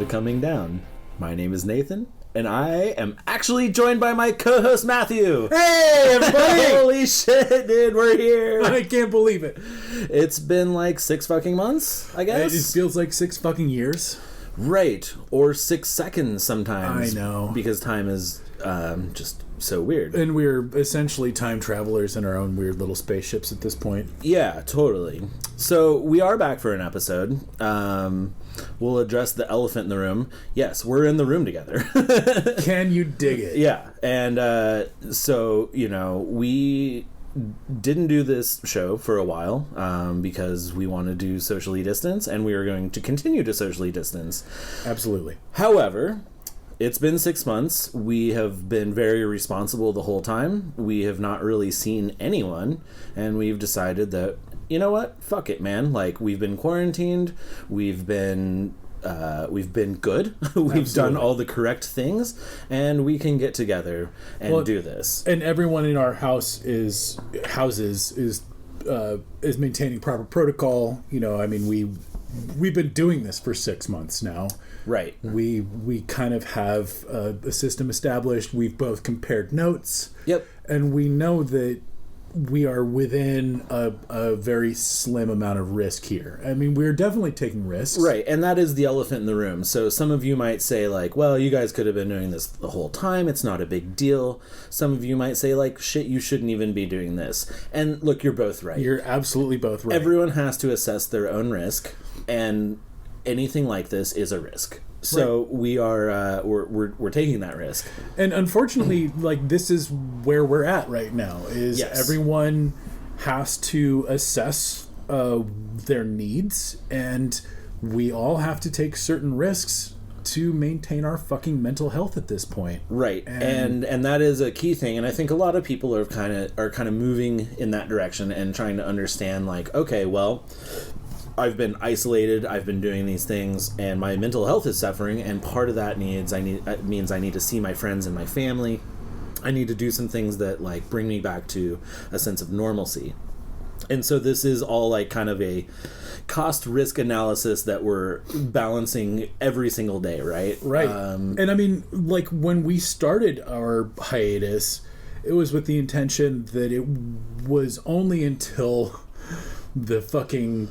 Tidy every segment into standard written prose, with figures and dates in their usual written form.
coming down. My name is Nathan, and I am actually joined by my co-host Matthew. Hey, everybody! Holy shit, dude, we're here. I can't believe it. It's been like 6 fucking months, I guess. It feels like 6 fucking years. Right, or 6 seconds sometimes. I know. Because time is just so weird. And we're essentially time travelers in our own weird little spaceships at this point. Yeah, totally. So we are back for an episode. We'll address the elephant in the room. Yes, we're in the room together. Can you dig it? Yeah, and so, you know, we didn't do this show for a while because we want to do socially distance, and we are going to continue to socially distance. Absolutely. However, it's been 6 months. We have been very responsible the whole time. We have not really seen anyone, and we've decided that, you know what? Fuck it, man. Like, we've been quarantined. We've been good. We've Absolutely. done all the correct things, and we can get together and do this. And everyone in our houses is maintaining proper protocol. You know, I mean, we've been doing this for 6 months now. Right. We kind of have a system established. We've both compared notes. Yep. And we know that we are within a very slim amount of risk here. I mean, we're definitely taking risks. Right, and that is the elephant in the room. So some of you might say, like, well, you guys could have been doing this the whole time. It's not a big deal. Some of you might say, like, shit, you shouldn't even be doing this. And look, you're both right. You're absolutely both right. Everyone has to assess their own risk, and anything like this is a risk. So right. We are we're taking that risk, and unfortunately, like, this is where we're at right now. Is yes. Everyone has to assess their needs, and we all have to take certain risks to maintain our fucking mental health at this point. Right, and that is a key thing, and I think a lot of people are kind of moving in that direction and trying to understand, like, okay, well, I've been isolated, I've been doing these things, and my mental health is suffering, and part of that means I need to see my friends and my family. I need to do some things that, like, bring me back to a sense of normalcy. And so this is all, like, kind of a cost-risk analysis that we're balancing every single day, right? Right. And I mean, like, when we started our hiatus, it was with the intention that it was only until the fucking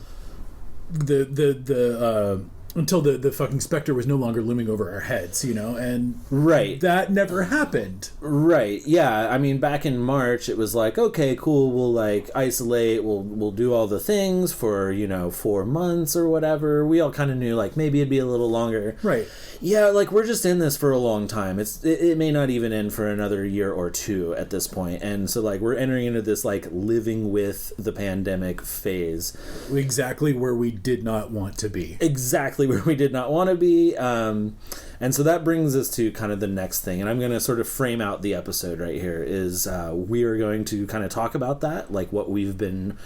until the fucking specter was no longer looming over our heads, you know, and right, that never happened. Right. Yeah. I mean, back in March, it was like, okay, cool. We'll, like, isolate. We'll do all the things for, 4 months or whatever. We all kind of knew, like, maybe it'd be a little longer. Right. Yeah. Like, we're just in this for a long time. It may not even end for another year or two at this point. And so, like, we're entering into this, like, living with the pandemic phase. Exactly where we did not want to be. Exactly where we did not want to be. And so that brings us to kind of the next thing. And I'm going to sort of frame out the episode right here is we are going to kind of talk about that, like what we've been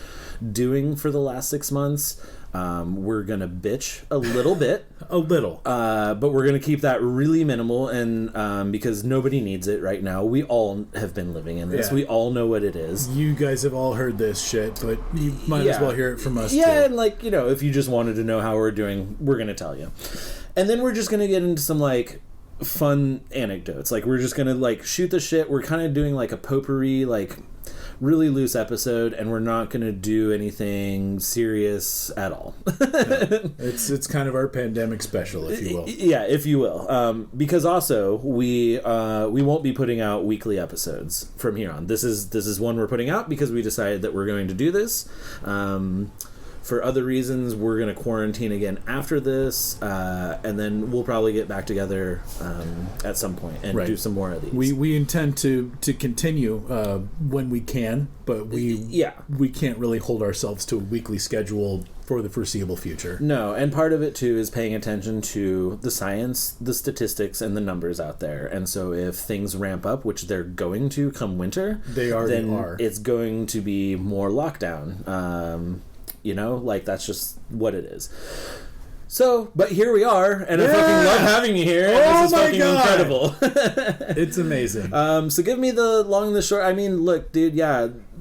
doing for the last 6 months. We're going to bitch a little bit. A little. But we're going to keep that really minimal, and because nobody needs it right now. We all have been living in this. Yeah. We all know what it is. You guys have all heard this shit, but you might as well hear it from us, too. Yeah, and, like, if you just wanted to know how we're doing, we're going to tell you. And then we're just going to get into some, like, fun anecdotes. Like, we're just going to, like, shoot the shit. We're kind of doing, like, a potpourri, like, really loose episode, and we're not going to do anything serious at all. No. It's kind of our pandemic special, if you will. Yeah, if you will. Because also, we won't be putting out weekly episodes from here on. This is one we're putting out because we decided that we're going to do this. For other reasons, we're going to quarantine again after this, and then we'll probably get back together at some point and do some more of these. We intend to continue when we can, but we can't really hold ourselves to a weekly schedule for the foreseeable future. No, and part of it, too, is paying attention to the science, the statistics, and the numbers out there. And so if things ramp up, which they're going to come winter, then it's going to be more lockdown. Like, that's just what it is. So, but here we are, and I fucking love having you here. This is fucking incredible. It's amazing. So give me the long and the short. I mean, look, dude,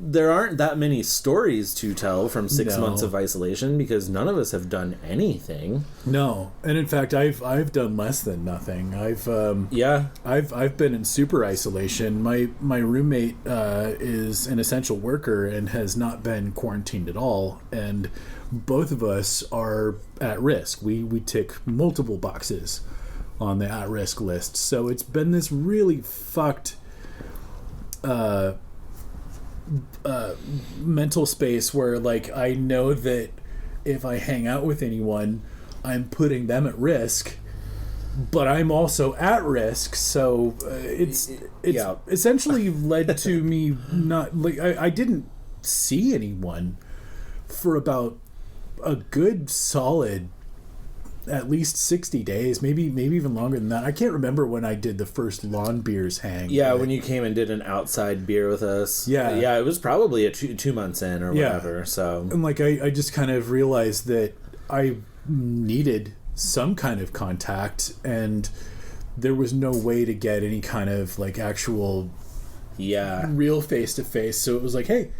there aren't that many stories to tell from 6 No. months of isolation because none of us have done anything. No, and in fact, I've done less than nothing. I've been in super isolation. My roommate is an essential worker and has not been quarantined at all, and both of us are at risk. We tick multiple boxes on the at-risk list. So it's been this really fucked mental space where, like, I know that if I hang out with anyone, I'm putting them at risk, but I'm also at risk. So it's essentially led to me not, like, I didn't see anyone for about a good solid at least 60 days, maybe even longer than that. I can't remember when I did the first lawn beers hang. Yeah, when you came and did an outside beer with us. Yeah, it was probably a 2 months in or whatever. So, and like I just kind of realized that I needed some kind of contact, and there was no way to get any kind of like actual real face to face. So it was like, hey,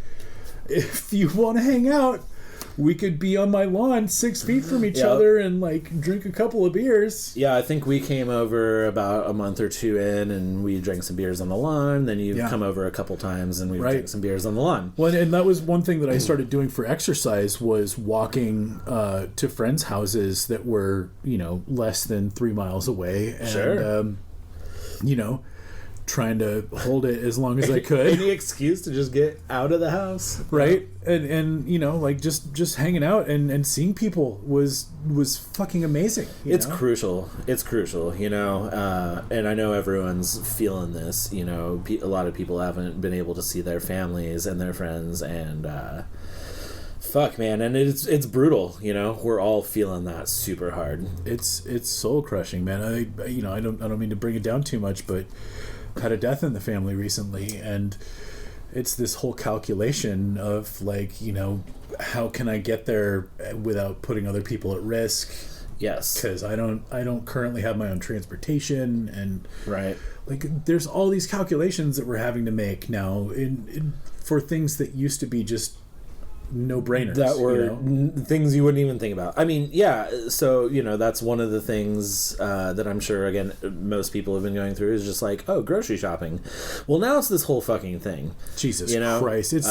if you want to hang out, we could be on my lawn 6 feet from each other and like drink a couple of beers. Yeah, I think we came over about a month or two in and we drank some beers on the lawn. Then you've come over a couple times and we drank some beers on the lawn. Well, and that was one thing that I started doing for exercise was walking to friends' houses that were, less than 3 miles away. And, trying to hold it as long as I could. Any excuse to just get out of the house, right? And like just hanging out and seeing people was fucking amazing. It's crucial. And I know everyone's feeling this. A lot of people haven't been able to see their families and their friends, and fuck, man, and it's brutal. We're all feeling that super hard. It's soul crushing, man. I don't mean to bring it down too much, but had a death in the family recently, and it's this whole calculation of like, how can I get there without putting other people at risk? Yes, because I don't currently have my own transportation, and like there's all these calculations that we're having to make now for things that used to be just no-brainers, that were things you wouldn't even think about. I mean, so that's one of the things that I'm sure, again, most people have been going through is just like, grocery shopping. Well, now it's this whole fucking thing. Jesus Christ, it's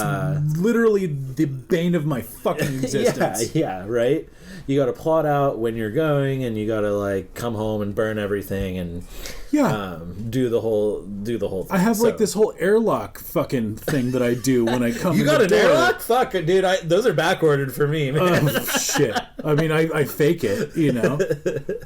literally the bane of my fucking existence. Right. You got to plot out when you're going, and you got to like come home and burn everything, and do the whole thing. I have like this whole airlock fucking thing that I do when I come. You got an airlock? Fuck it, dude. Those are back ordered for me, man. Oh shit. I mean, I fake it,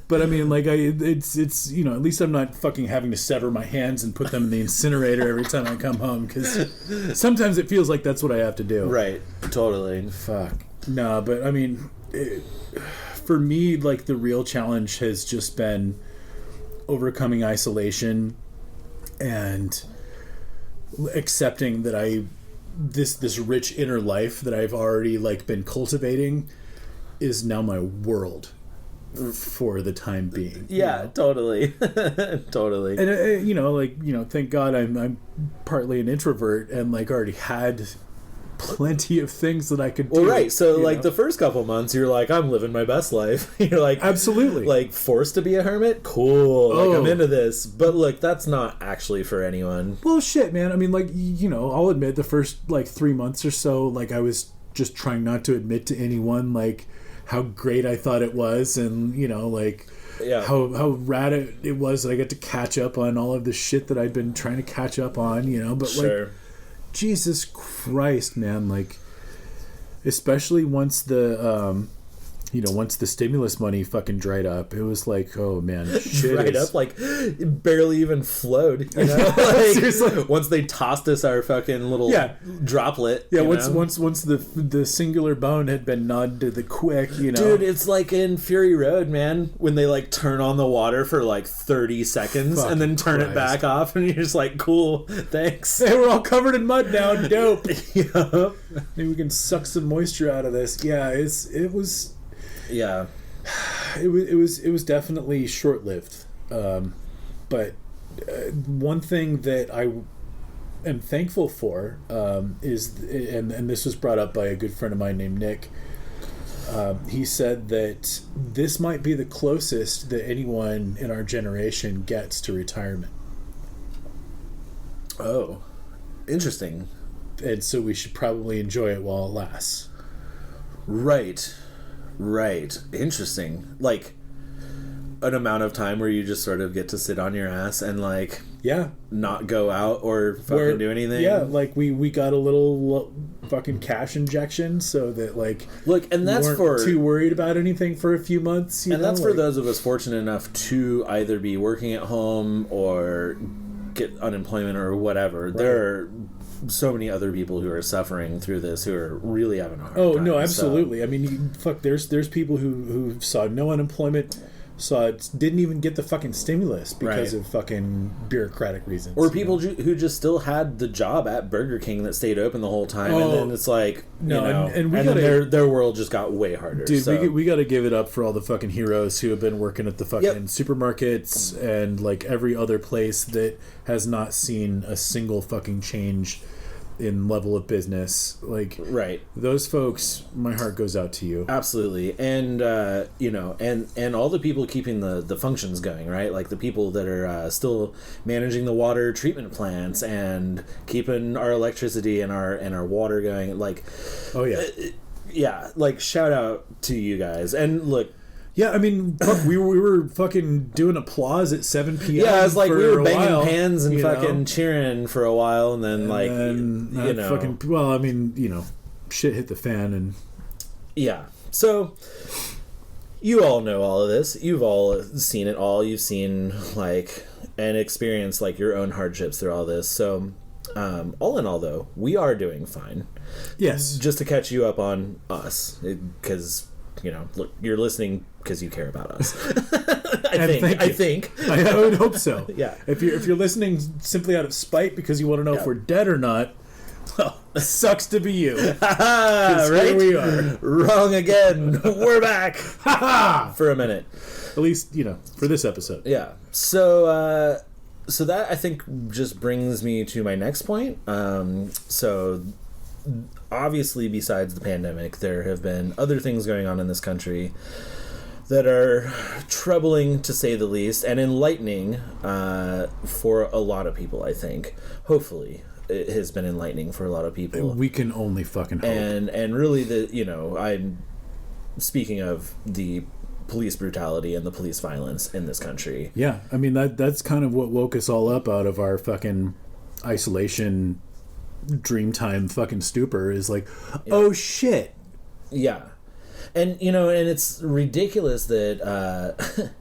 but I mean, like it's at least I'm not fucking having to sever my hands and put them in the incinerator every time I come home, because sometimes it feels like that's what I have to do. Right. Totally. Fuck. No, but I mean, for me, like the real challenge has just been overcoming isolation and accepting that this rich inner life that I've already like been cultivating is now my world for the time being. Totally. Totally. And thank God I'm partly an introvert and like already had plenty of things that I could do. Well, right. So like the first couple months you're like, I'm living my best life. You're like, absolutely, like forced to be a hermit. Cool. Like I'm into this. But look, that's not actually for anyone. Well, shit, man. I mean, like, I'll admit the first like 3 months or so, like I was just trying not to admit to anyone like how great I thought it was, and how rad it was that I got to catch up on all of the shit that I'd been trying to catch up on, but like, Jesus Christ, man, like, especially once the once the stimulus money fucking dried up, it was like, oh man, shit dried up, like it barely even flowed, like, seriously. Once they tossed us our fucking little droplet, once the singular bone had been gnawed to the quick, dude, it's like in Fury Road, man, when they like turn on the water for like 30 seconds and then turn it back off, and you're just like, cool, thanks. Hey, we're all covered in mud now. Dope. Maybe we can suck some moisture out of this. It was definitely short-lived, but one thing that I am thankful for is, and this was brought up by a good friend of mine named Nick. He said that this might be the closest that anyone in our generation gets to retirement. Oh, interesting. And so we should probably enjoy it while it lasts. Right. Interesting. Like, an amount of time where you just sort of get to sit on your ass and, like, not go out or fucking do anything. Yeah, like, we got a little fucking cash injection so that, like, look, and that's weren't for too worried about anything for a few months. And that's for those of us fortunate enough to either be working at home or get unemployment or whatever. Right. There are so many other people who are suffering through this who are really having a hard time. Oh, no, absolutely. So, I mean, there's people who saw no unemployment, didn't even get the fucking stimulus because of fucking bureaucratic reasons. Or people who just still had the job at Burger King that stayed open the whole time, and then it's like, and then their world just got way harder. Dude, so. we got to give it up for all the fucking heroes who have been working at the fucking supermarkets and like every other place that has not seen a single fucking change in level of business. Like, those folks, my heart goes out to you. Absolutely. And and all the people keeping the functions going, right? Like the people that are still managing the water treatment plants and keeping our electricity and our water going, like, like, shout out to you guys. And look, yeah, I mean, fuck, we were fucking doing applause at 7 p.m. Yeah, it's like we were banging pans and fucking cheering for a while, and then fucking, well, I mean, shit hit the fan, and so you all know all of this. You've all seen it all. You've seen like and experienced like your own hardships through all this. So all in all, though, we are doing fine. Yes, just to catch you up on us, because. Look, you're listening because you care about us. I think. I would hope so. Yeah. If you're listening simply out of spite because you want to know if we're dead or not, well, it sucks to be you. Right? Here we are. Wrong again. We're back. For a minute. At least, for this episode. Yeah. So that, I think, just brings me to my next point. Obviously, besides the pandemic, there have been other things going on in this country that are troubling, to say the least, and enlightening for a lot of people, I think. Hopefully, it has been enlightening for a lot of people. We can only fucking hope. And really, I'm speaking of the police brutality and the police violence in this country. Yeah, I mean, that's kind of what woke us all up out of our fucking isolation Dreamtime fucking stupor, is like, oh shit. Yeah. And and it's ridiculous that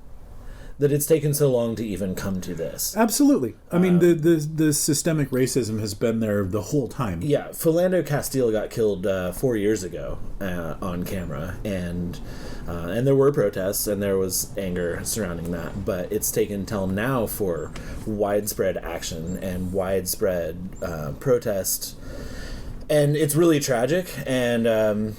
that it's taken so long to even come to this. Absolutely. I mean, the systemic racism has been there the whole time. Yeah, Philando Castile got killed 4 years ago on camera, and there were protests and there was anger surrounding that, but it's taken till now for widespread action and widespread protest, and it's really tragic. And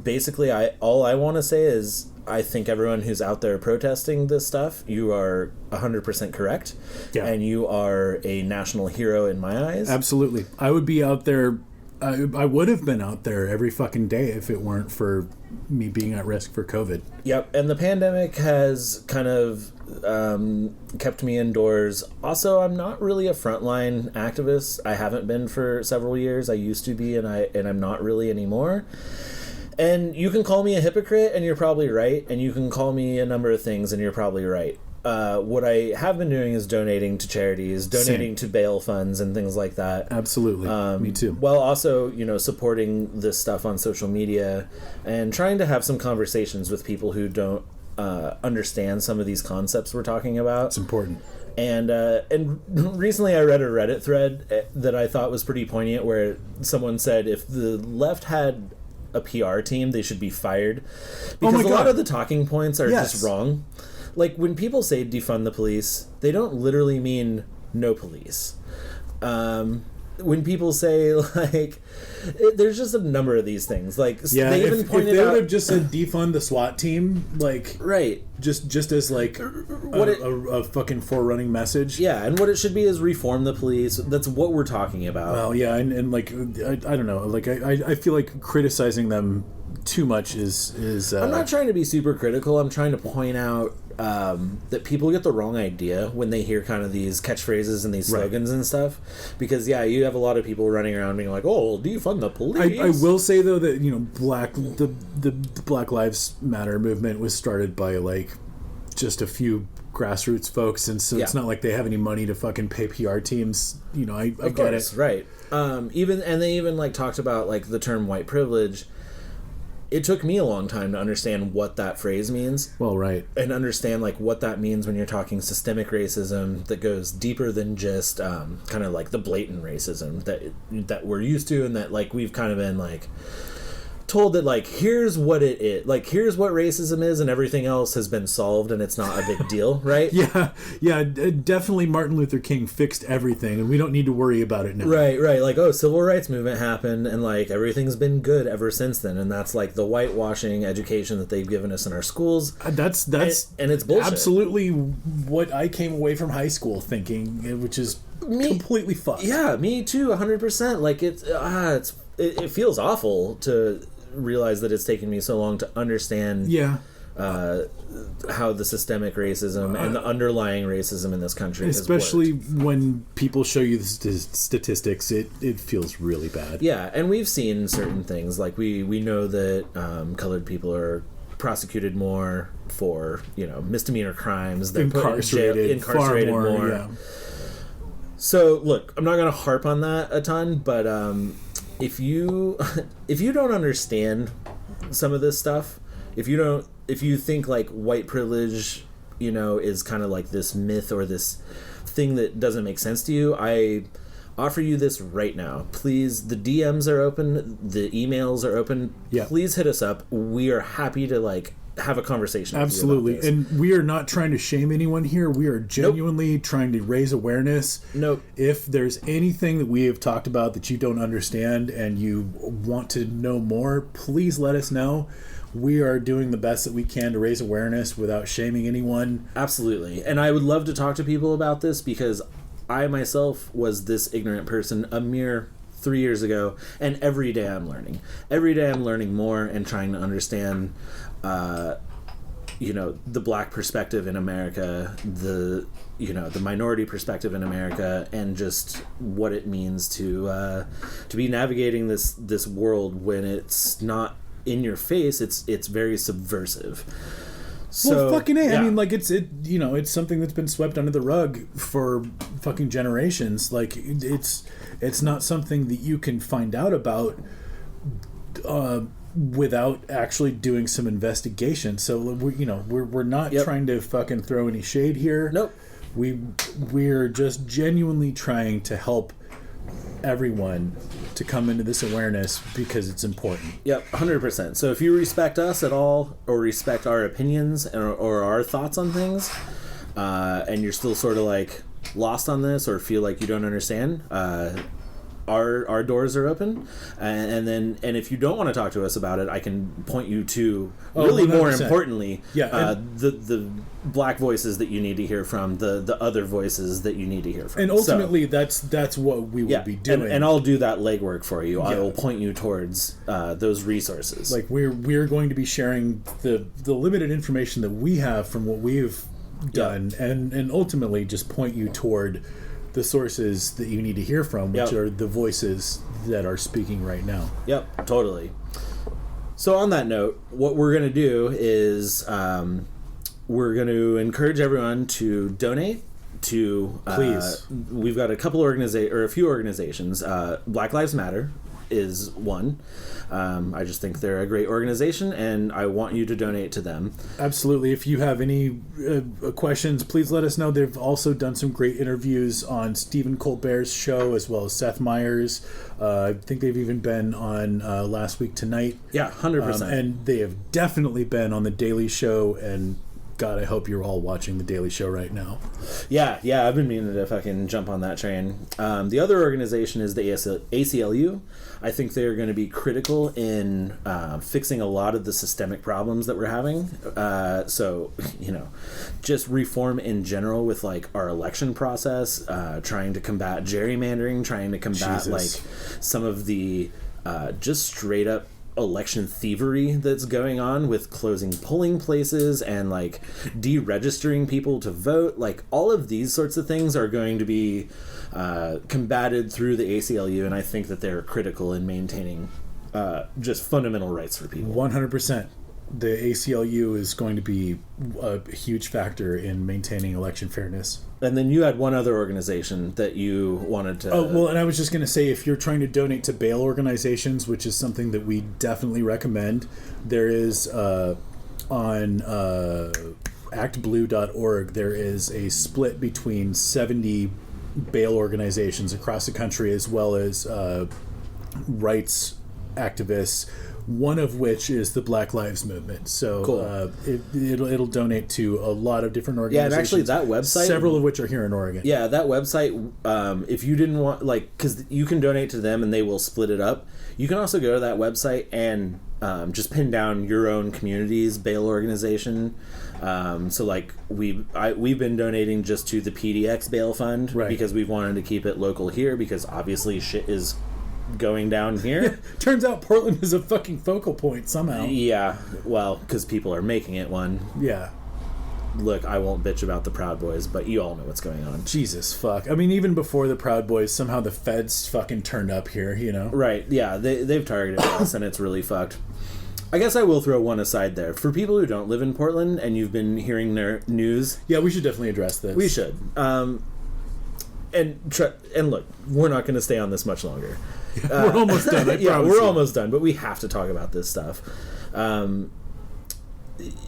basically, all I want to say is, I think everyone who's out there protesting this stuff, you are 100% correct. Yeah. And you are a national hero in my eyes. Absolutely. I would be out there. I would have been out there every fucking day if it weren't for me being at risk for COVID. Yep. And the pandemic has kind of kept me indoors. Also, I'm not really a frontline activist. I haven't been for several years. I used to be, and I'm not really anymore. And you can call me a hypocrite, and you're probably right. And you can call me a number of things, and you're probably right. What I have been doing is donating to charities, donating to bail funds and things like that. Absolutely. Me too. While also, supporting this stuff on social media and trying to have some conversations with people who don't understand some of these concepts we're talking about. It's important. And recently I read a Reddit thread that I thought was pretty poignant, where someone said if the left had a PR team, they should be fired, because a lot of the talking points are just wrong. Like, when people say defund the police, they don't literally mean no police. when people say, like, there's just a number of these things. Like, yeah, they even if pointed they out... would have just said defund the SWAT team, like... Right. Just as, like, a fucking forerunning message. Yeah, and what it should be is reform the police. That's what we're talking about. Well, yeah, and like, I don't know. Like, I feel like criticizing them too much is I'm not trying to be super critical. I'm trying to point out that people get the wrong idea when they hear kind of these catchphrases and these slogans and stuff. Because, yeah, you have a lot of people running around being like, oh, defund the police. I will say, though, that, you know, the Black Lives Matter movement was started by, like, just a few grassroots folks, and so it's not like they have any money to fucking pay PR teams. You know, I get it. Right. They even, like, talked about, like, the term white privilege. It took me a long time to understand what that phrase means. Well, right. And understand, like, what that means when you're talking systemic racism that goes deeper than just kind of, like, the blatant racism that we're used to, and that, like, we've kind of been, like, told that, like, here's what it is. Like, here's what racism is, and everything else has been solved, and it's not a big deal, right? Yeah, definitely Martin Luther King fixed everything, and we don't need to worry about it now. Right. Like, oh, civil rights movement happened, and, like, everything's been good ever since then, and that's, like, the whitewashing education that they've given us in our schools. That's and it's bullshit. Absolutely what I came away from high school thinking, which is completely fucked. Yeah, me too, 100%. Like, it feels awful to realize that it's taken me so long to understand how the systemic racism and the underlying racism in this country especially has worked. When people show you the statistics, it feels really bad. Yeah, and we've seen certain things. Like, we know that colored people are prosecuted more for, you know, misdemeanor crimes. They're incarcerated more. Yeah. So, look, I'm not going to harp on that a ton, but if you don't understand some of this stuff, if you think, like, white privilege, you know, is kind of like this myth or this thing that doesn't make sense to you, I offer you this right now. Please, the DMs are open, the emails are open. Yeah. Please hit us up. We are happy to, like, have a conversation. Absolutely. With you about this. And we are not trying to shame anyone here. We are genuinely trying to raise awareness. If there's anything that we have talked about that you don't understand and you want to know more, please let us know. We are doing the best that we can to raise awareness without shaming anyone. Absolutely. And I would love to talk to people about this, because I myself was this ignorant person a mere 3 years ago, and every day I'm learning. Every day I'm learning more and trying to understand you know, the black perspective in America, the minority perspective in America, and just what it means to be navigating this world when it's not in your face. It's very subversive. So, well, fucking A. Yeah. I mean, like, it's something that's been swept under the rug for fucking generations. Like, it's not something that you can find out about without actually doing some investigation. So we're not trying to fucking throw any shade here. Nope. We're just genuinely trying to help everyone to come into this awareness because it's important. Yep, 100%. So if you respect us at all, or respect our opinions or our thoughts on things, and you're still sort of, like, lost on this or feel like you don't understand, our doors are open, and if you don't want to talk to us about it, I can point you to really 100%. More importantly, the black voices that you need to hear from, the other voices that you need to hear from, and ultimately that's what we will be doing, and I'll do that legwork for you. I will point you towards those resources. Like, we're going to be sharing the limited information that we have from what we've done, and ultimately just point you toward the sources that you need to hear from, which are the voices that are speaking right now. Yep, totally. So on that note, what we're going to do is we're going to encourage everyone to donate to... Please. We've got a few organizations. Black Lives Matter is one. I just think they're a great organization, and I want you to donate to them. Absolutely. If you have any questions, please let us know. They've also done some great interviews on Stephen Colbert's show, as well as Seth Meyers. I think they've even been on Last Week Tonight. Yeah, 100%. And they have definitely been on The Daily Show, and God, I hope you're all watching The Daily Show right now. Yeah, I've been meaning to fucking jump on that train. The other organization is the ACLU. I think they're going to be critical in fixing a lot of the systemic problems that we're having. So, just reform in general with, like, our election process, trying to combat gerrymandering, trying to combat, like, some of the just straight up election thievery that's going on with closing polling places and, like, deregistering people to vote. Like, all of these sorts of things are going to be combated through the ACLU, and I think that they're critical in maintaining just fundamental rights for people. 100%. The ACLU is going to be a huge factor in maintaining election fairness. And then you had one other organization that you wanted to... Oh, well, and I was just going to say, if you're trying to donate to bail organizations, which is something that we definitely recommend, there is on actblue.org, there is a split between 70 bail organizations across the country, as well as rights activists, one of which is the Black Lives Movement. So cool. It'll donate to a lot of different organizations. Yeah, and actually that website... several of which are here in Oregon. Yeah, that website, if you didn't want... like, because you can donate to them and they will split it up. You can also go to that website and just pin down your own community's bail organization. So, like, we've been donating just to the PDX Bail Fund, right, because we've wanted to keep it local here, because obviously shit is going down here. Turns out Portland is a fucking focal point somehow. Yeah, well, because people are making it one. Yeah. Look, I won't bitch about the Proud Boys, but you all know what's going on. Jesus fuck. I mean, even before the Proud Boys, somehow the feds fucking turned up here, Right, yeah, they've targeted us, and it's really fucked. I guess I will throw one aside there. For people who don't live in Portland and you've been hearing their news... Yeah, we should definitely address this. We should. And look, we're not going to stay on this much longer. We're almost done. We're almost done, but we have to talk about this stuff.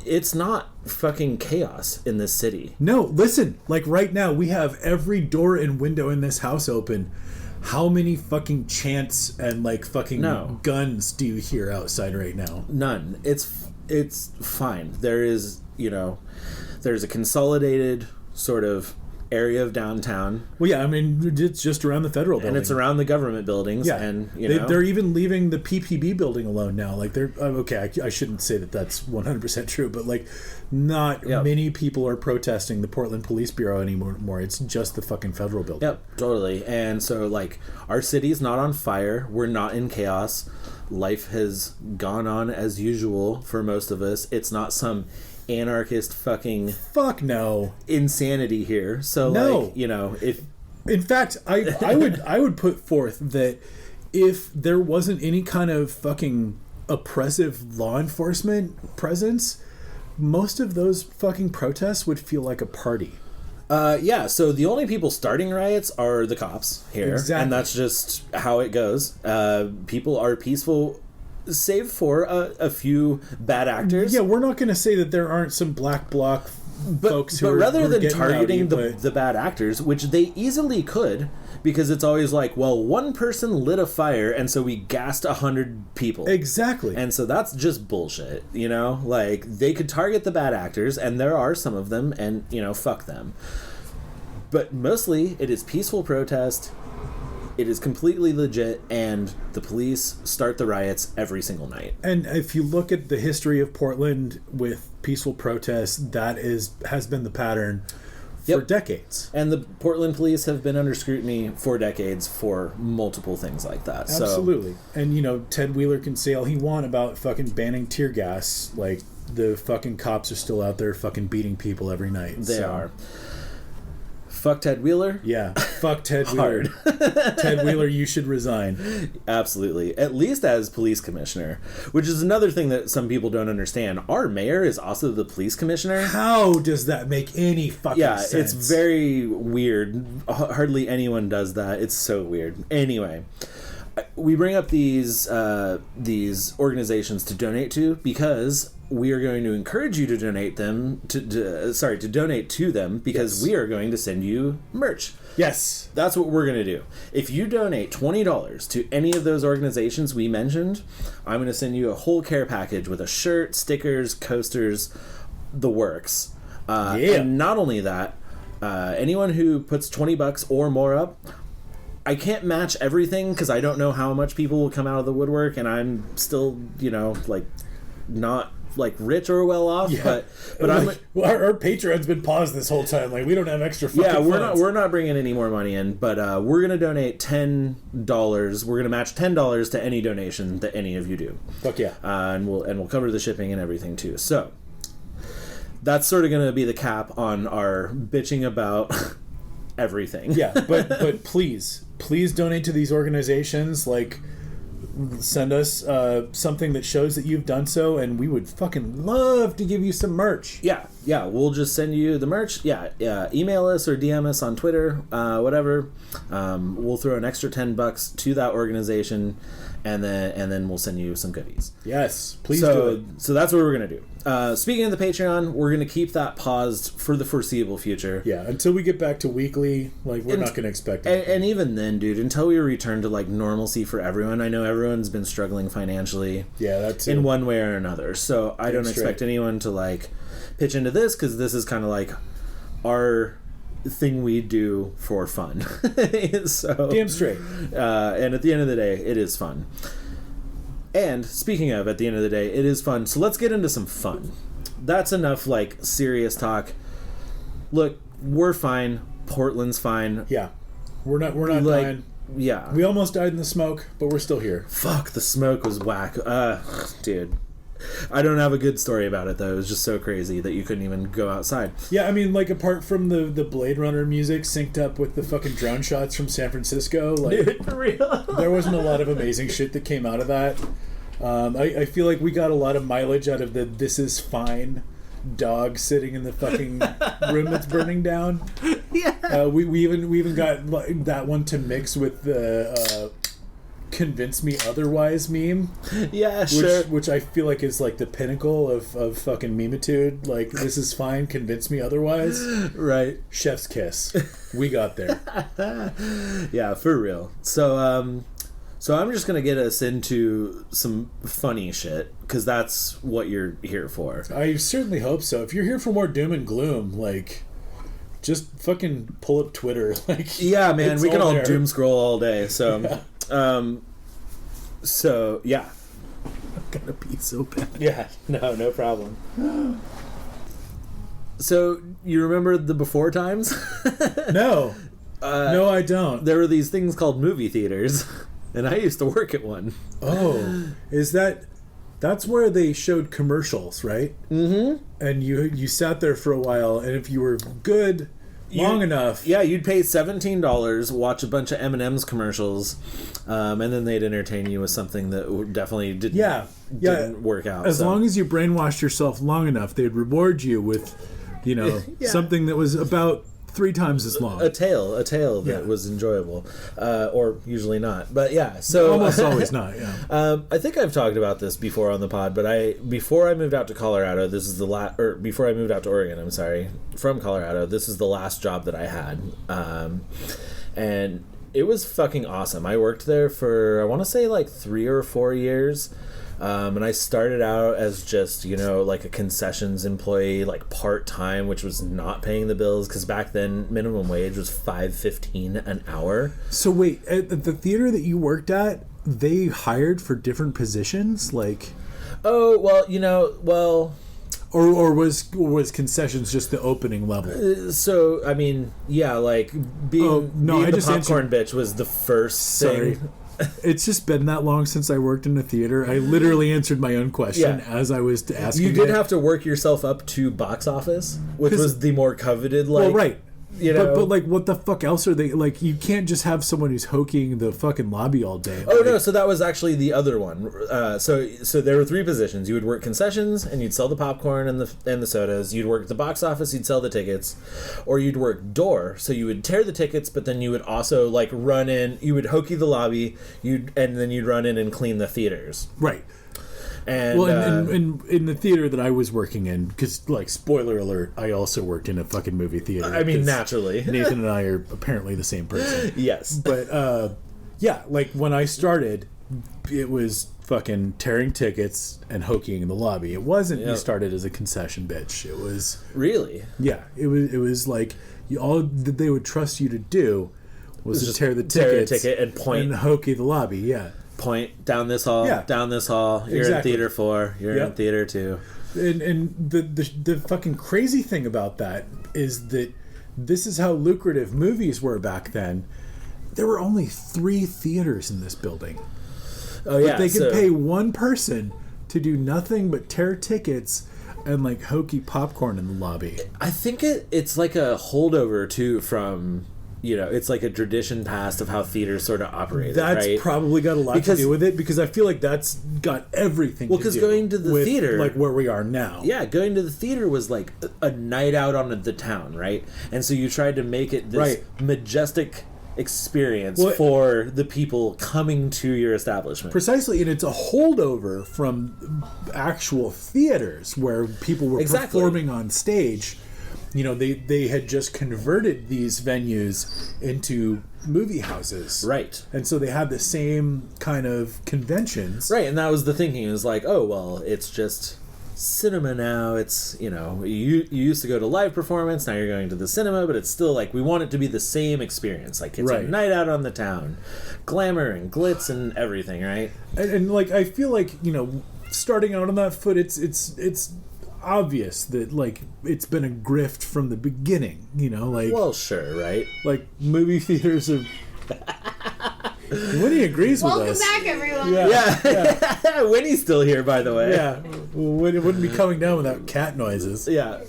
It's not fucking chaos in this city. No, listen. Like, right now, we have every door and window in this house open. How many fucking chants and, like, fucking guns do you hear outside right now? None. It's fine. There's a consolidated sort of area of downtown. Well, yeah, I mean, it's just around the federal building. And it's around the government buildings. Yeah. And, they're even leaving the PPB building alone now. Like, they're... okay, I shouldn't say that that's 100% true, but, like, not many people are protesting the Portland Police Bureau anymore. It's just the fucking federal building. Yep, totally. And so, like, our city's not on fire. We're not in chaos. Life has gone on as usual for most of us. It's not some anarchist fucking insanity here. So if in fact I would put forth that if there wasn't any kind of fucking oppressive law enforcement presence, most of those fucking protests would feel like a party. So the only people starting riots are the cops here. Exactly. And that's just how it goes. People are peaceful, save for a few bad actors. Yeah, we're not going to say that there aren't some black bloc folks who are... But rather than targeting the bad actors, which they easily could, because it's always like, well, one person lit a fire, and so we gassed 100 people. Exactly. And so that's just bullshit, Like, they could target the bad actors, and there are some of them, and, fuck them. But mostly, it is peaceful protest. It is completely legit, and the police start the riots every single night. And if you look at the history of Portland with peaceful protests, that has been the pattern for decades. And the Portland police have been under scrutiny for decades for multiple things like that. Absolutely. So, and, Ted Wheeler can say all he want about fucking banning tear gas. Like, the fucking cops are still out there fucking beating people every night. They are. Fuck Ted Wheeler? Yeah, fuck Ted Wheeler. Ted Wheeler, you should resign. Absolutely. At least as police commissioner, which is another thing that some people don't understand. Our mayor is also the police commissioner. How does that make any fucking sense? Yeah, it's very weird. Hardly anyone does that. It's so weird. Anyway, we bring up these organizations to donate to because we are going to encourage you to donate to donate to them because we are going to send you merch. Yes. That's what we're going to do. If you donate $20 to any of those organizations we mentioned, I'm going to send you a whole care package with a shirt, stickers, coasters, the works. And not only that, anyone who puts $20 or more up, I can't match everything because I don't know how much people will come out of the woodwork, and I'm still, not rich or well off. Yeah. But I'm our Patreon's been paused this whole time. Like, we don't have extra fucking funds. we're not bringing any more money in, but we're gonna donate $10. We're gonna match $10 to any donation that any of you do. Fuck yeah. And we'll cover the shipping and everything too. So that's sort of gonna be the cap on our bitching about everything. Yeah, but please donate to these organizations. Like, send us something that shows that you've done so, and we would fucking love to give you some merch. Yeah, we'll just send you the merch. Yeah, email us or DM us on Twitter, whatever. We'll throw an extra $10 to that organization, and then we'll send you some goodies. Yes, please do it. So that's what we're gonna do. Speaking of the Patreon, we're gonna keep that paused for the foreseeable future. Yeah, until we get back to weekly, we're not gonna expect it. And even then, dude, until we return to normalcy for everyone. I know everyone's been struggling financially. Yeah, that's in one way or another. So I don't expect anyone to pitch into this, because this is kind of our thing we do for fun. So damn straight. And at the end of the day, it is fun. And speaking of, at the end of the day, it is fun. So let's get into some fun. That's enough serious talk. Look, we're fine. Portland's fine. Yeah, we're not dying. Yeah, we almost died in the smoke, but we're still here. Fuck, the smoke was whack. Dude, I don't have a good story about it though. It was just so crazy that you couldn't even go outside. Yeah, I mean, apart from the Blade Runner music synced up with the fucking drone shots from San Francisco, dude, for real, there wasn't a lot of amazing shit that came out of that. I feel like we got a lot of mileage out of the "This Is Fine" dog sitting in the fucking room that's burning down. Yeah, we even got that one to mix with the "Convince Me Otherwise" meme. Yeah, sure. Which I feel like is the pinnacle of fucking memitude. This is fine, convince me otherwise. Right. Chef's kiss. We got there. Yeah, for real. So I'm just gonna get us into some funny shit, because that's what you're here for. I certainly hope so. If you're here for more doom and gloom, just fucking pull up Twitter. Yeah, man, we can all there. doom scroll all day. So, yeah. I'm gonna be so bad. Yeah, no problem. So you remember the before times? No, no, I don't. There were these things called movie theaters. And I used to work at one. Oh, that's where they showed commercials, right? Mm-hmm. And you sat there for a while, and if you were good long enough, yeah, you'd pay $17, watch a bunch of M&M's commercials, and then they'd entertain you with something that definitely didn't work out. As long as you brainwashed yourself long enough, they'd reward you with, something that was about 3 times as long. A tale that was enjoyable, or usually not. But yeah, so almost always not. Yeah. I think I've talked about this before on the pod, but before I moved out to Colorado, this is before I moved out to Oregon. I'm sorry, from Colorado. This is the last job that I had, and it was fucking awesome. I worked there for, I want to say 3 or 4 years. And I started out as just, a concessions employee, part-time, which was not paying the bills, because back then minimum wage was $5.15 an hour. So wait, at the theater that you worked at, they hired for different positions? Oh, well, Or was concessions just the opening level? So, I mean, yeah, being the popcorn bitch was the first thing. It's just been that long since I worked in a theater. I literally answered my own question as I was asking. You did have to work yourself up to box office, which was the more coveted. Well, right. But what the fuck else are they you can't just have someone who's hoking the fucking lobby all day. Oh no, so that was actually the other one. So there were 3 positions. You would work concessions and you'd sell the popcorn and the sodas. You'd work at the box office, you'd sell the tickets, or you'd work door. So you would tear the tickets, but then you would also run in. You would hokey the lobby. And then you'd run in and clean the theaters. Right. And, in the theater that I was working in, because, spoiler alert, I also worked in a fucking movie theater. I mean, naturally. Nathan and I are apparently the same person. Yes. But, when I started, it was fucking tearing tickets and hoking in the lobby. It wasn't you started as a concession bitch. It was really it was like all that they would trust you to do was to just tear the ticket and point and hokey the lobby. Yeah, point down this hall, down this hall. You're in theater 4. You're in theater 2. And the fucking crazy thing about that is that this is how lucrative movies were back then. There were only 3 theaters in this building. Oh yeah, but they could pay one person to do nothing but tear tickets and like hokey popcorn in the lobby. I think it's like a holdover too from, it's like a tradition past of how theaters sort of operated. That's right? probably got a lot to do with it, because I feel like that's got everything to do with because going to the theater, like where we are now. Yeah, going to the theater was like a night out on the town, right? And so you tried to make it this majestic experience for the people coming to your establishment. Precisely, and it's a holdover from actual theaters where people were performing on stage. They had just converted these venues into movie houses. Right. And so they had the same kind of conventions. Right, and that was the thinking. It was like, oh, well, it's just cinema now. It's, you used to go to live performance, now you're going to the cinema, but it's still like, we want it to be the same experience. Like, it's a night out on the town. Glamour and glitz and everything, right? And like, I feel like, starting out on that foot, it's obvious that like it's been a grift from the beginning, like, well, sure, right? Like movie theaters are Winnie agrees with us. Welcome back, everyone. Yeah. Winnie's still here, by the way. Yeah, Winnie wouldn't be coming down without cat noises. Yeah,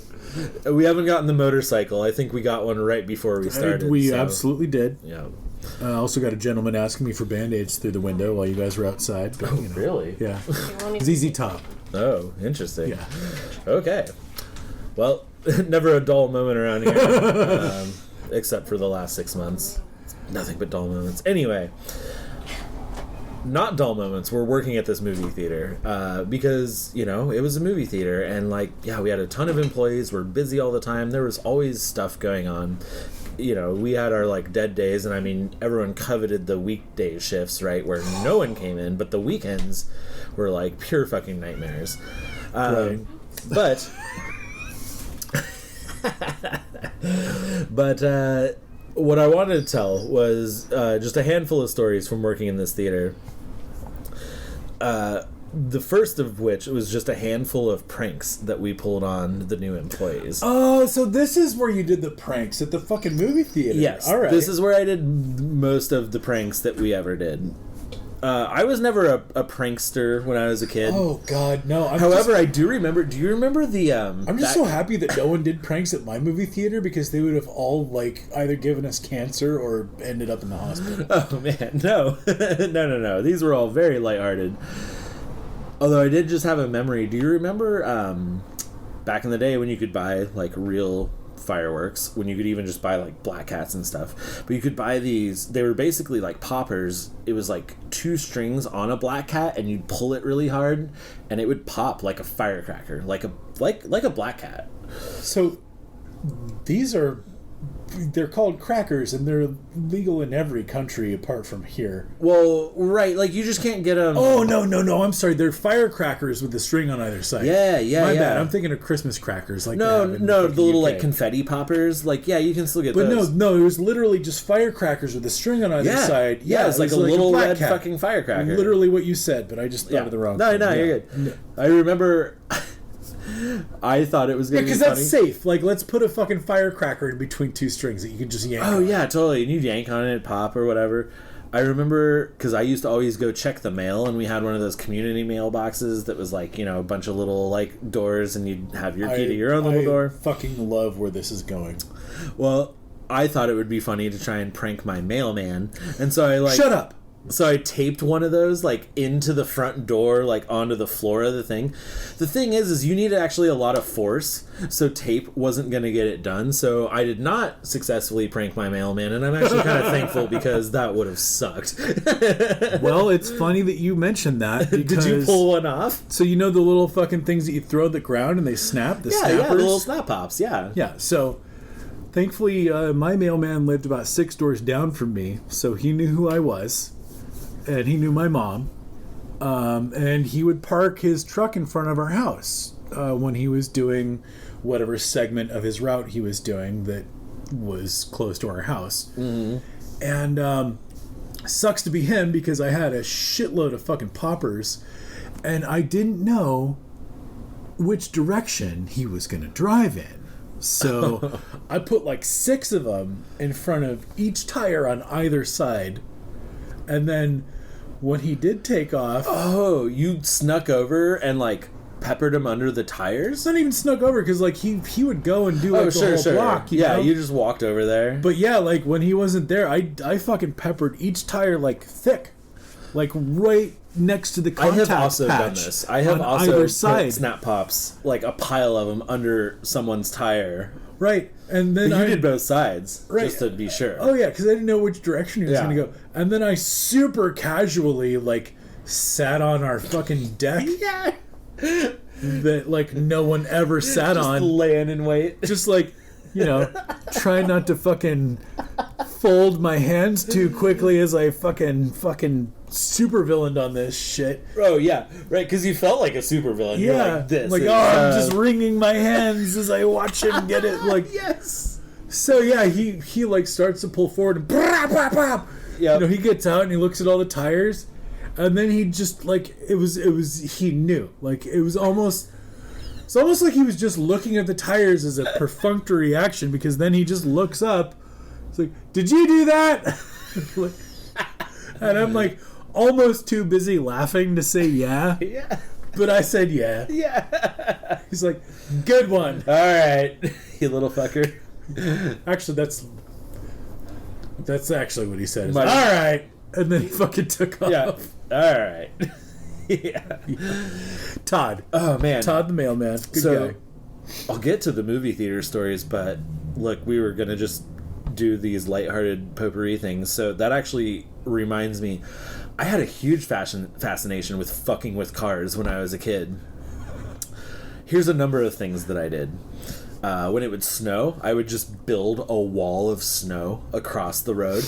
we haven't gotten the motorcycle. I think we got one right before we started. We absolutely did. Yeah. I also got a gentleman asking me for Band-Aids through the window while you guys were outside. But, really? Yeah. ZZ Top. Oh, interesting. Yeah. Okay. Well, never a dull moment around here, except for the last 6 months. Nothing but dull moments. Anyway, not dull moments. We're working at this movie theater because, it was a movie theater. And, we had a ton of employees. We're busy all the time. There was always stuff going on. We had our, dead days. And, I mean, everyone coveted the weekday shifts, right, where no one came in. But the weekends were, pure fucking nightmares. Right. But... what I wanted to tell was just a handful of stories from working in this theater. The first of which was just a handful of pranks that we pulled on the new employees. Oh, so this is where you did the pranks at the fucking movie theater. Yes. All right. This is where I did most of the pranks that we ever did. I was never a prankster when I was a kid. Oh God, no! I do remember. Do you remember the? I'm just so happy that no one did pranks at my movie theater, because they would have all either given us cancer or ended up in the hospital. Oh man, no, no. These were all very lighthearted. Although I did just have a memory. Do you remember back in the day when you could buy real fireworks, when you could even just buy black hats and stuff, but you could buy these, they were basically poppers. It was 2 strings on a black hat, and you'd pull it really hard and it would pop like a firecracker, like a black hat. So they're called crackers, and they're legal in every country apart from here. Well, right, you just can't get them. Oh, no, I'm sorry. They're firecrackers with the string on either side. Yeah. My bad. I'm thinking of Christmas crackers. No, the little UK. Confetti poppers. You can still get those. But no, it was literally just firecrackers with the string on either side. Yeah, it's a little red fucking firecracker. Literally what you said, but I just thought of the wrong thing. No, you're good. No. I remember... I thought it was going to be funny. Because that's safe. Let's put a fucking firecracker in between 2 strings that you can just yank on. Oh, yeah, totally. And you yank on it, pop or whatever. I remember, because I used to always go check the mail, and we had one of those community mailboxes that was a bunch of little doors, and you'd have your key to your own little door. I fucking love where this is going. Well, I thought it would be funny to try and prank my mailman, and so I Shut up! So I taped one of those into the front door, onto the floor of the thing. The thing is you need actually a lot of force, so tape wasn't going to get it done. So I did not successfully prank my mailman, and I'm actually kind of thankful, because that would have sucked. Well, it's funny that you mentioned that. Did you pull one off? So the little fucking things that you throw at the ground and they snap? The snappers? Yeah, the little snap pops, yeah. Yeah, so thankfully my mailman lived about 6 doors down from me, so he knew who I was. And he knew my mom, And he would park his truck in front of our house when he was doing whatever segment of his route he was doing that was close to our house. Mm-hmm. And sucks to be him because I had a shitload of fucking poppers and I didn't know which direction he was going to drive in. So I put like 6 of them in front of each tire on either side. And then when he did take off... Oh, you snuck over and like peppered him under the tires? It's not even snuck over because like he would go and do like the whole block. You know? You just walked over there. But yeah, like when he wasn't there, I fucking peppered each tire like thick. Like right next to the contact patch. I have also done this. I have also either put side. snap pops, like a pile of them under someone's tire. Right, and then But you did both sides, right. just to be sure. Oh yeah, because I didn't know which direction he was going to go. And then I super casually like sat on our fucking deck. Yeah. That like no one ever sat just on. Laying in wait. Just like, you know, try not to fucking fold my hands too quickly as I fucking supervillained on this shit. Oh yeah, right. Because you felt like a supervillain. Yeah, You're like this. Like I'm just wringing my hands as I watch him get it. Like yes. So yeah, he like starts to pull forward and Yep. you know, he gets out and he looks at all the tires, and then he just like it was he knew, like it's almost like he was just looking at the tires as a perfunctory action, because then he just looks up. It's like, did you do that? And I'm like almost too busy laughing to say yeah. Yeah. But I said yeah. Yeah. He's like, good one. All right, you little fucker. Actually, that's actually what he said. My- All right, and then he fucking took off. Yeah. All right. Yeah. Todd. Oh man. Todd the mailman. Good So, guy. I'll get to the movie theater stories, but look, we were gonna just do these lighthearted potpourri things. So that actually reminds me, I had a huge fascination with fucking with cars when I was a kid. Here's a number of things that I did. When it would snow, I would just build a wall of snow across the road,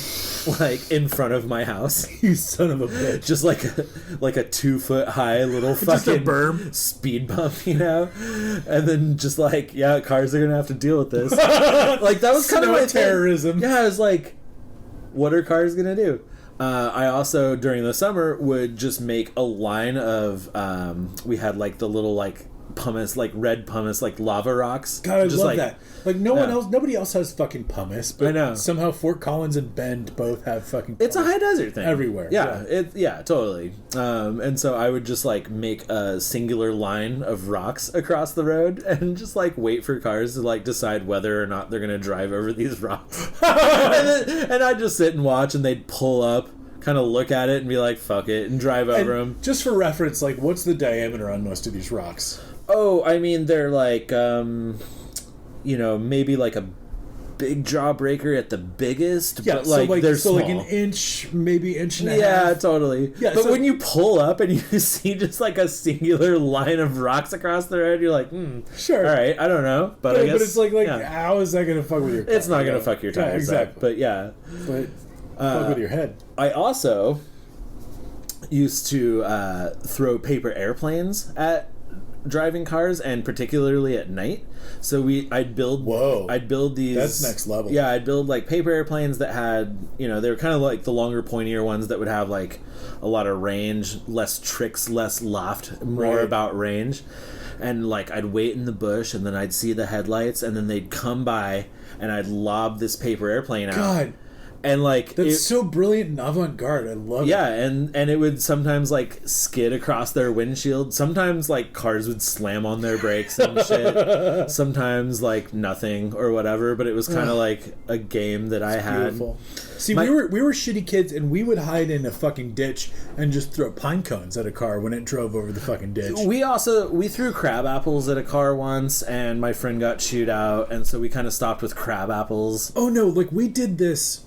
like in front of my house. You son of a bitch. Just like a 2 foot high little Just a fucking berm. speed bump, you know? And then just like, yeah, cars are gonna have to deal with this. Like that was kind of Snow my terrorism. Yeah, I was like, what are cars gonna do? I also during the summer would just make a line of we had like the little like pumice, like red pumice, like lava rocks. God, I just love like, that. Like nobody else has fucking pumice. But I know. Somehow Fort Collins and Bend both have fucking pumice. It's a high desert thing Everywhere, Yeah, totally. And so I would just like make a singular line of rocks across the road and just like wait for cars to like decide whether or not they're gonna drive over these rocks. and I'd just sit and watch, and they'd pull up, kind of look at it, and be like, "Fuck it," and drive over them. Just for reference, like, what's the diameter on most of these rocks? Oh, I mean, they're like, maybe like a big jawbreaker at the biggest, Yeah, but like they're small. like an inch, maybe inch and a half. Yeah, totally. Yeah, but so- when you pull up and you see just like a singular line of rocks across the road, you're like, Sure. all right, I don't know, but I guess, but it's like yeah. how is that gonna fuck with your car? It's not gonna fuck your tires yeah, up, exactly. but yeah. But fuck with your head. I also used to throw paper airplanes at driving cars, and particularly at night. So I'd build these. That's next level. Yeah, I'd build like paper airplanes that had, they were kind of like the longer, pointier ones that would have like a lot of range, less tricks, less loft, more Right. about range. And like I'd wait in the bush, and then I'd see the headlights, and then they'd come by, and I'd lob this paper airplane out. God, And like that's so brilliant and avant-garde. I love it. yeah, and it would sometimes like skid across their windshield. Sometimes like cars would slam on their brakes and shit. Sometimes like nothing or whatever. But it was kind of like a game that I had. Beautiful. See, we were shitty kids, and we would hide in a fucking ditch and just throw pine cones at a car when it drove over the fucking ditch. We threw crab apples at a car once, and my friend got chewed out, and so we kind of stopped with crab apples. Oh no! Like we did this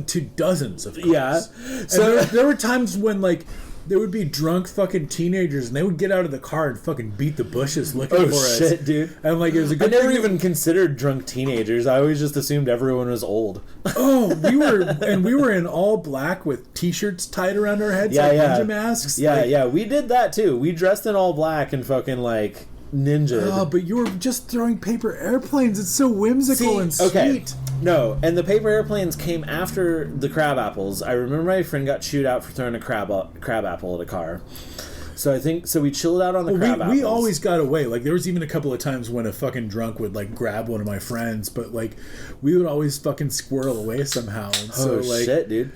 to dozens of cars. Yeah. So there were times when like there would be drunk fucking teenagers, and they would get out of the car and fucking beat the bushes looking for us. Oh shit, dude! And like, it was a good. I never even considered drunk teenagers. I always just assumed everyone was old. Oh, we were in all black with t-shirts tied around our heads, like ninja masks. Yeah, yeah, we did that too. We dressed in all black and fucking like ninja. Oh, but you were just throwing paper airplanes. It's so whimsical and sweet. Okay. No, and the paper airplanes came after the crab apples. I remember my friend got chewed out for throwing a crab apple at a car. So we chilled out on the crab apples. We always got away. Like, there was even a couple of times when a fucking drunk would like grab one of my friends, but like we would always fucking squirrel away somehow. And so, shit, dude.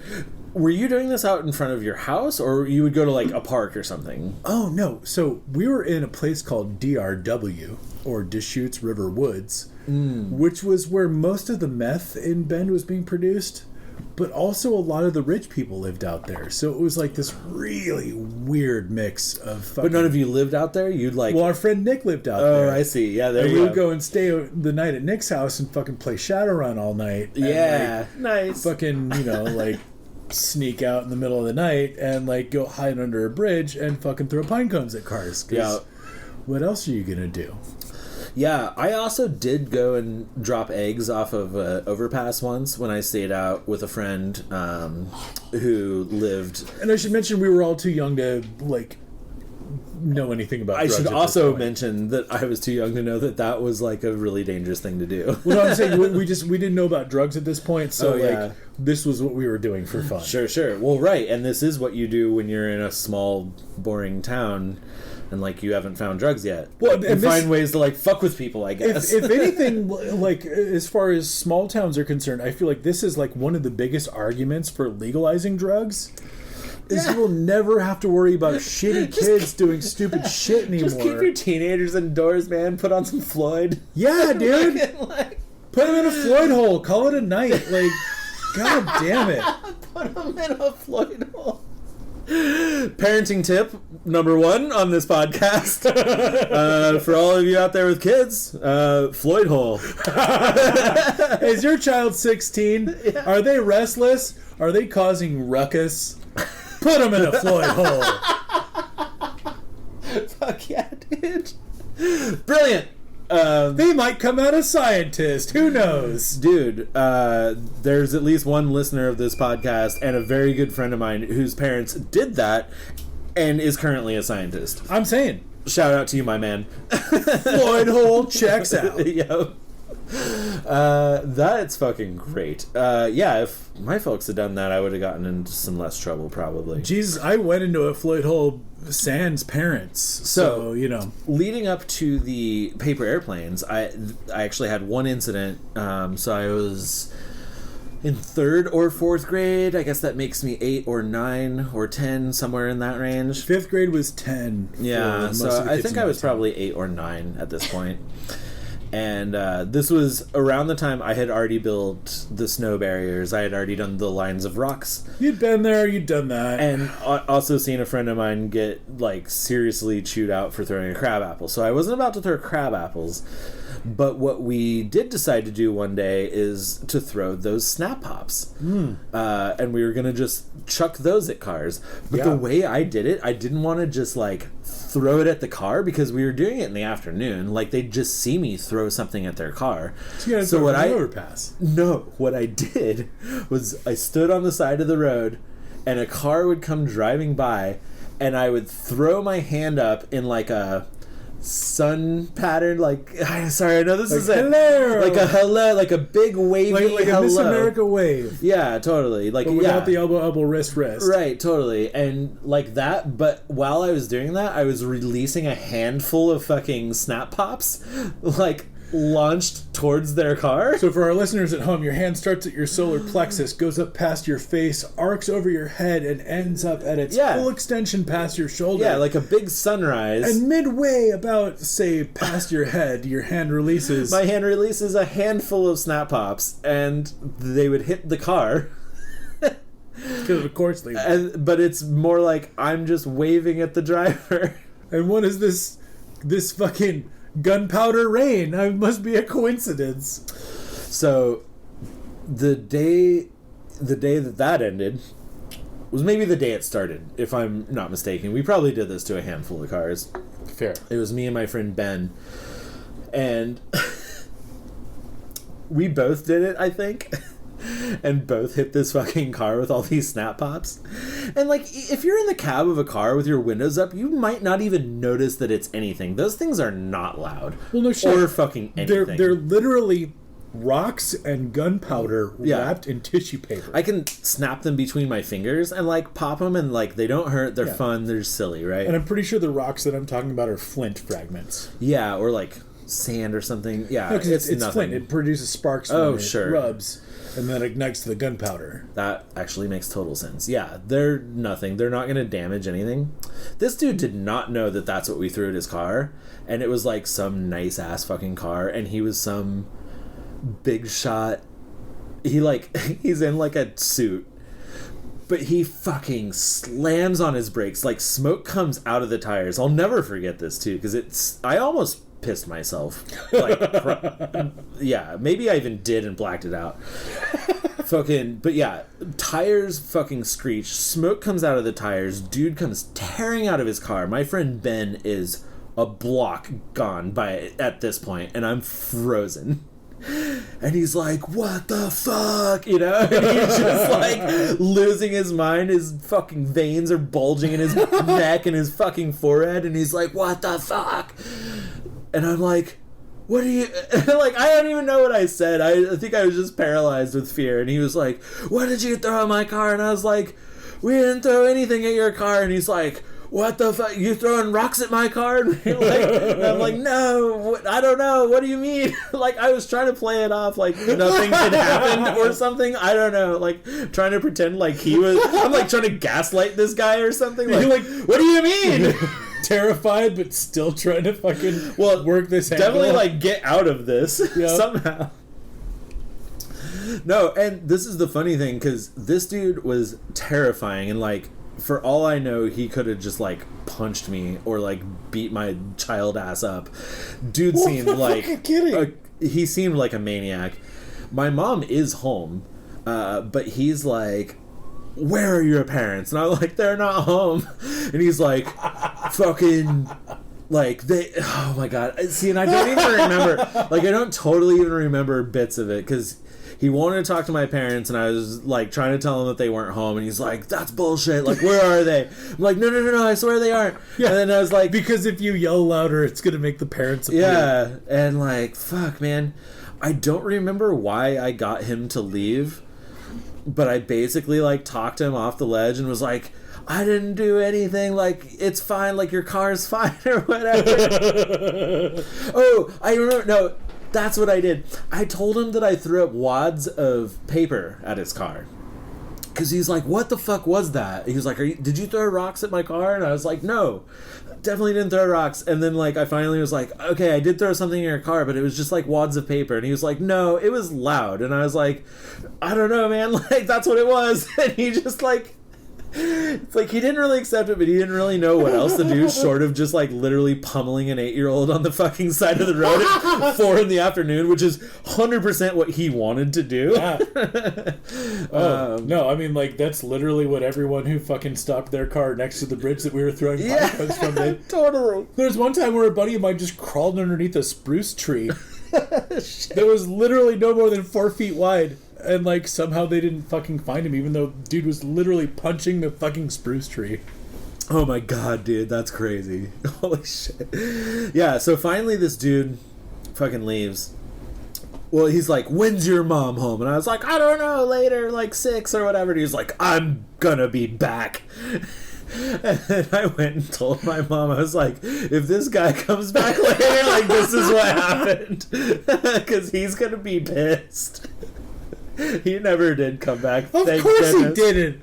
Were you doing this out in front of your house, or you would go to like a park or something? Oh no. So we were in a place called DRW, or Deschutes River Woods, which was where most of the meth in Bend was being produced, but also a lot of the rich people lived out there. So it was like this really weird mix of fucking... But none of you lived out there? You'd like... Well, our friend Nick lived out there. Oh, I see. Yeah, there and you we would go and stay the night at Nick's house and fucking play Shadowrun all night. And yeah, nice. Fucking, like... sneak out in the middle of the night and like go hide under a bridge and fucking throw pine cones at cars. Yeah. What else are you gonna do? Yeah, I also did go and drop eggs off of an overpass once when I stayed out with a friend who lived... And I should mention we were all too young to like know anything about drugs. I should also mention that I was too young to know that was like a really dangerous thing to do. Well, no, I'm saying we didn't know about drugs at this point, so this was what we were doing for fun. Sure. Well, right, and this is what you do when you're in a small, boring town and like you haven't found drugs yet. Well, and find ways to like fuck with people, I guess. If anything, like as far as small towns are concerned, I feel like this is like one of the biggest arguments for legalizing drugs. Is you will never have to worry about shitty kids doing stupid shit anymore. Just keep your teenagers indoors, man. Put on some Floyd. Yeah, dude. Put them in a Floyd hole. Call it a night. Like, god damn it. Put them in a Floyd hole. Parenting tip number 1 on this podcast. For all of you out there with kids, Floyd hole. Is your child 16? Yeah. Are they restless? Are they causing ruckus? Put them in a Floyd hole. Fuck yeah, dude. Brilliant. They might come out a scientist. Who knows? Dude, there's at least one listener of this podcast and a very good friend of mine whose parents did that and is currently a scientist. I'm saying. Shout out to you, my man. Floyd hole checks out. Yep. That's fucking great. Yeah, if my folks had done that, I would have gotten into some less trouble, probably. Jesus, I went into a Floyd hole sans parents. So, leading up to the paper airplanes, I actually had one incident. So I was in 3rd or 4th grade. I guess that makes me 8 or 9 or 10, somewhere in that range. 5th grade was 10. Yeah, so I think I was probably 8 or 9 at this point. And this was around the time I had already built the snow barriers. I had already done the lines of rocks. You'd been there, you'd done that. And also seen a friend of mine get, like, seriously chewed out for throwing a crab apple. So I wasn't about to throw crab apples. But what we did decide to do one day is to throw those snap pops. And we were going to just chuck those at cars. But the way I did it, I didn't want to just, like, throw it at the car because we were doing it in the afternoon. Like, they'd just see me throw something at their car. So what overpass? No, what I did was I stood on the side of the road and a car would come driving by and I would throw my hand up in like a sun pattern, like, sorry, I know this is hello, like a hello, like a big wavy like hello. a Miss America wave. Yeah, totally. Like, but without the elbow, wrist. Right, totally. And like that, but while I was doing that, I was releasing a handful of fucking snap pops, like, launched towards their car. So for our listeners at home, your hand starts at your solar plexus, goes up past your face, arcs over your head, and ends up at its full extension past your shoulder. Yeah, like a big sunrise. And midway about, say, past your head, your hand releases... My hand releases a handful of snap pops, and they would hit the car. Because of course they would. But it's more like I'm just waving at the driver. And what is this fucking... gunpowder rain? It must be a coincidence. So the day that ended, was maybe the day it started, if I'm not mistaken. We probably did this to a handful of cars. Fair. It was me and my friend Ben, and we both did it, I think. And both hit this fucking car with all these snap pops. And, like, if you're in the cab of a car with your windows up, you might not even notice that it's anything. Those things are not loud. Well, no shit. Or fucking anything. They're literally rocks and gunpowder wrapped in tissue paper. I can snap them between my fingers and, like, pop them, and, like, they don't hurt. They're fun. They're silly, right? And I'm pretty sure the rocks that I'm talking about are flint fragments. Yeah, or, like, sand or something. Yeah, no, because it's flint. It produces sparks when it rubs. And then ignites the gunpowder. That actually makes total sense. Yeah, they're nothing. They're not going to damage anything. This dude did not know that that's what we threw at his car. And it was like some nice-ass fucking car. And he was some big shot. He's in like a suit. But he fucking slams on his brakes. Like, smoke comes out of the tires. I'll never forget this, too. Because I almost pissed myself. Like, yeah, maybe I even did and blacked it out. But yeah, tires fucking screech. Smoke comes out of the tires. Dude comes tearing out of his car. My friend Ben is a block gone at this point, and I'm frozen. And he's like, what the fuck? You know? And he's just like losing his mind. His fucking veins are bulging in his neck and his fucking forehead. And he's like, what the fuck? And I'm like, what are you... like, I don't even know what I said. I think I was just paralyzed with fear. And he was like, what did you throw at my car? And I was like, we didn't throw anything at your ar. And he's like, what the fuck? You throwing rocks at my car? And I'm like, no, I don't know. What do you mean? Like, I was trying to play it off like nothing had happened or something. I don't know. Like, trying to pretend like he was... I'm like trying to gaslight this guy or something. Like, what do you mean? Terrified, but still trying to fucking work this definitely angle. Like, get out of this somehow. No, and this is the funny thing, because this dude was terrifying, and like, for all I know, he could have just like punched me or like beat my child ass up. Dude seemed like he seemed like a maniac. My mom is home, but he's like, where are your parents? And I'm like, they're not home. And he's like, fucking, like, oh my god. See, and I don't even remember, like, I don't totally even remember bits of it, because he wanted to talk to my parents, and I was like trying to tell him that they weren't home, and he's like, that's bullshit, like, where are they? I'm like, no, I swear they aren't. Yeah. And then I was like, because if you yell louder, it's gonna make the parents appear. Yeah. And like, fuck, man, I don't remember why I got him to leave, but I basically like talked him off the ledge and was like, I didn't do anything, like, it's fine, like, your car's fine or whatever. Oh, I remember, no, that's what I did. I told him that I threw up wads of paper at his car. Because he's like, what the fuck was that? He was like, did you throw rocks at my car? And I was like, no, definitely didn't throw rocks. And then, like, I finally was like, okay, I did throw something in your car, but it was just, like, wads of paper. And he was like, no, it was loud. And I was like, I don't know, man. Like, that's what it was. And he just, like... It's like he didn't really accept it, but he didn't really know what else to do short of just like literally pummeling an 8-year-old on the fucking side of the road at 4 p.m, which is 100% what he wanted to do. Yeah. No, I mean, like, that's literally what everyone who fucking stopped their car next to the bridge that we were throwing pine cones from did. Totally. There's one time where a buddy of mine just crawled underneath a spruce tree that was literally no more than 4 feet wide. And, like, somehow they didn't fucking find him, even though dude was literally punching the fucking spruce tree. Oh my god, dude, that's crazy. Holy shit. Yeah, so finally this dude fucking leaves. Well, he's like, when's your mom home? And I was like, I don't know, later, like 6 or whatever. And he was like, I'm gonna be back. And then I went and told my mom, I was like, if this guy comes back later, like, this is what happened. Because he's gonna be pissed. He never did come back. Of course he didn't.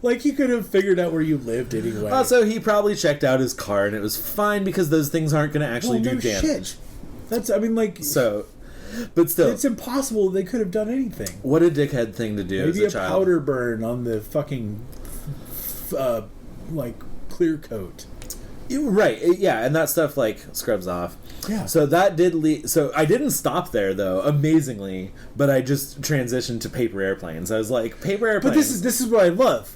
Like, he could have figured out where you lived anyway. Also, he probably checked out his car, and it was fine because those things aren't going to actually do damage. Shit. That's, I mean, like... So, but still... It's impossible they could have done anything. What a dickhead thing to do Maybe as a child. Powder burn on the fucking, like, clear coat. Right, yeah, and that stuff, like, scrubs off. Yeah. So that did lead... So I didn't stop there, though, amazingly, but I just transitioned to paper airplanes. I was like, paper airplanes... But this is what I love.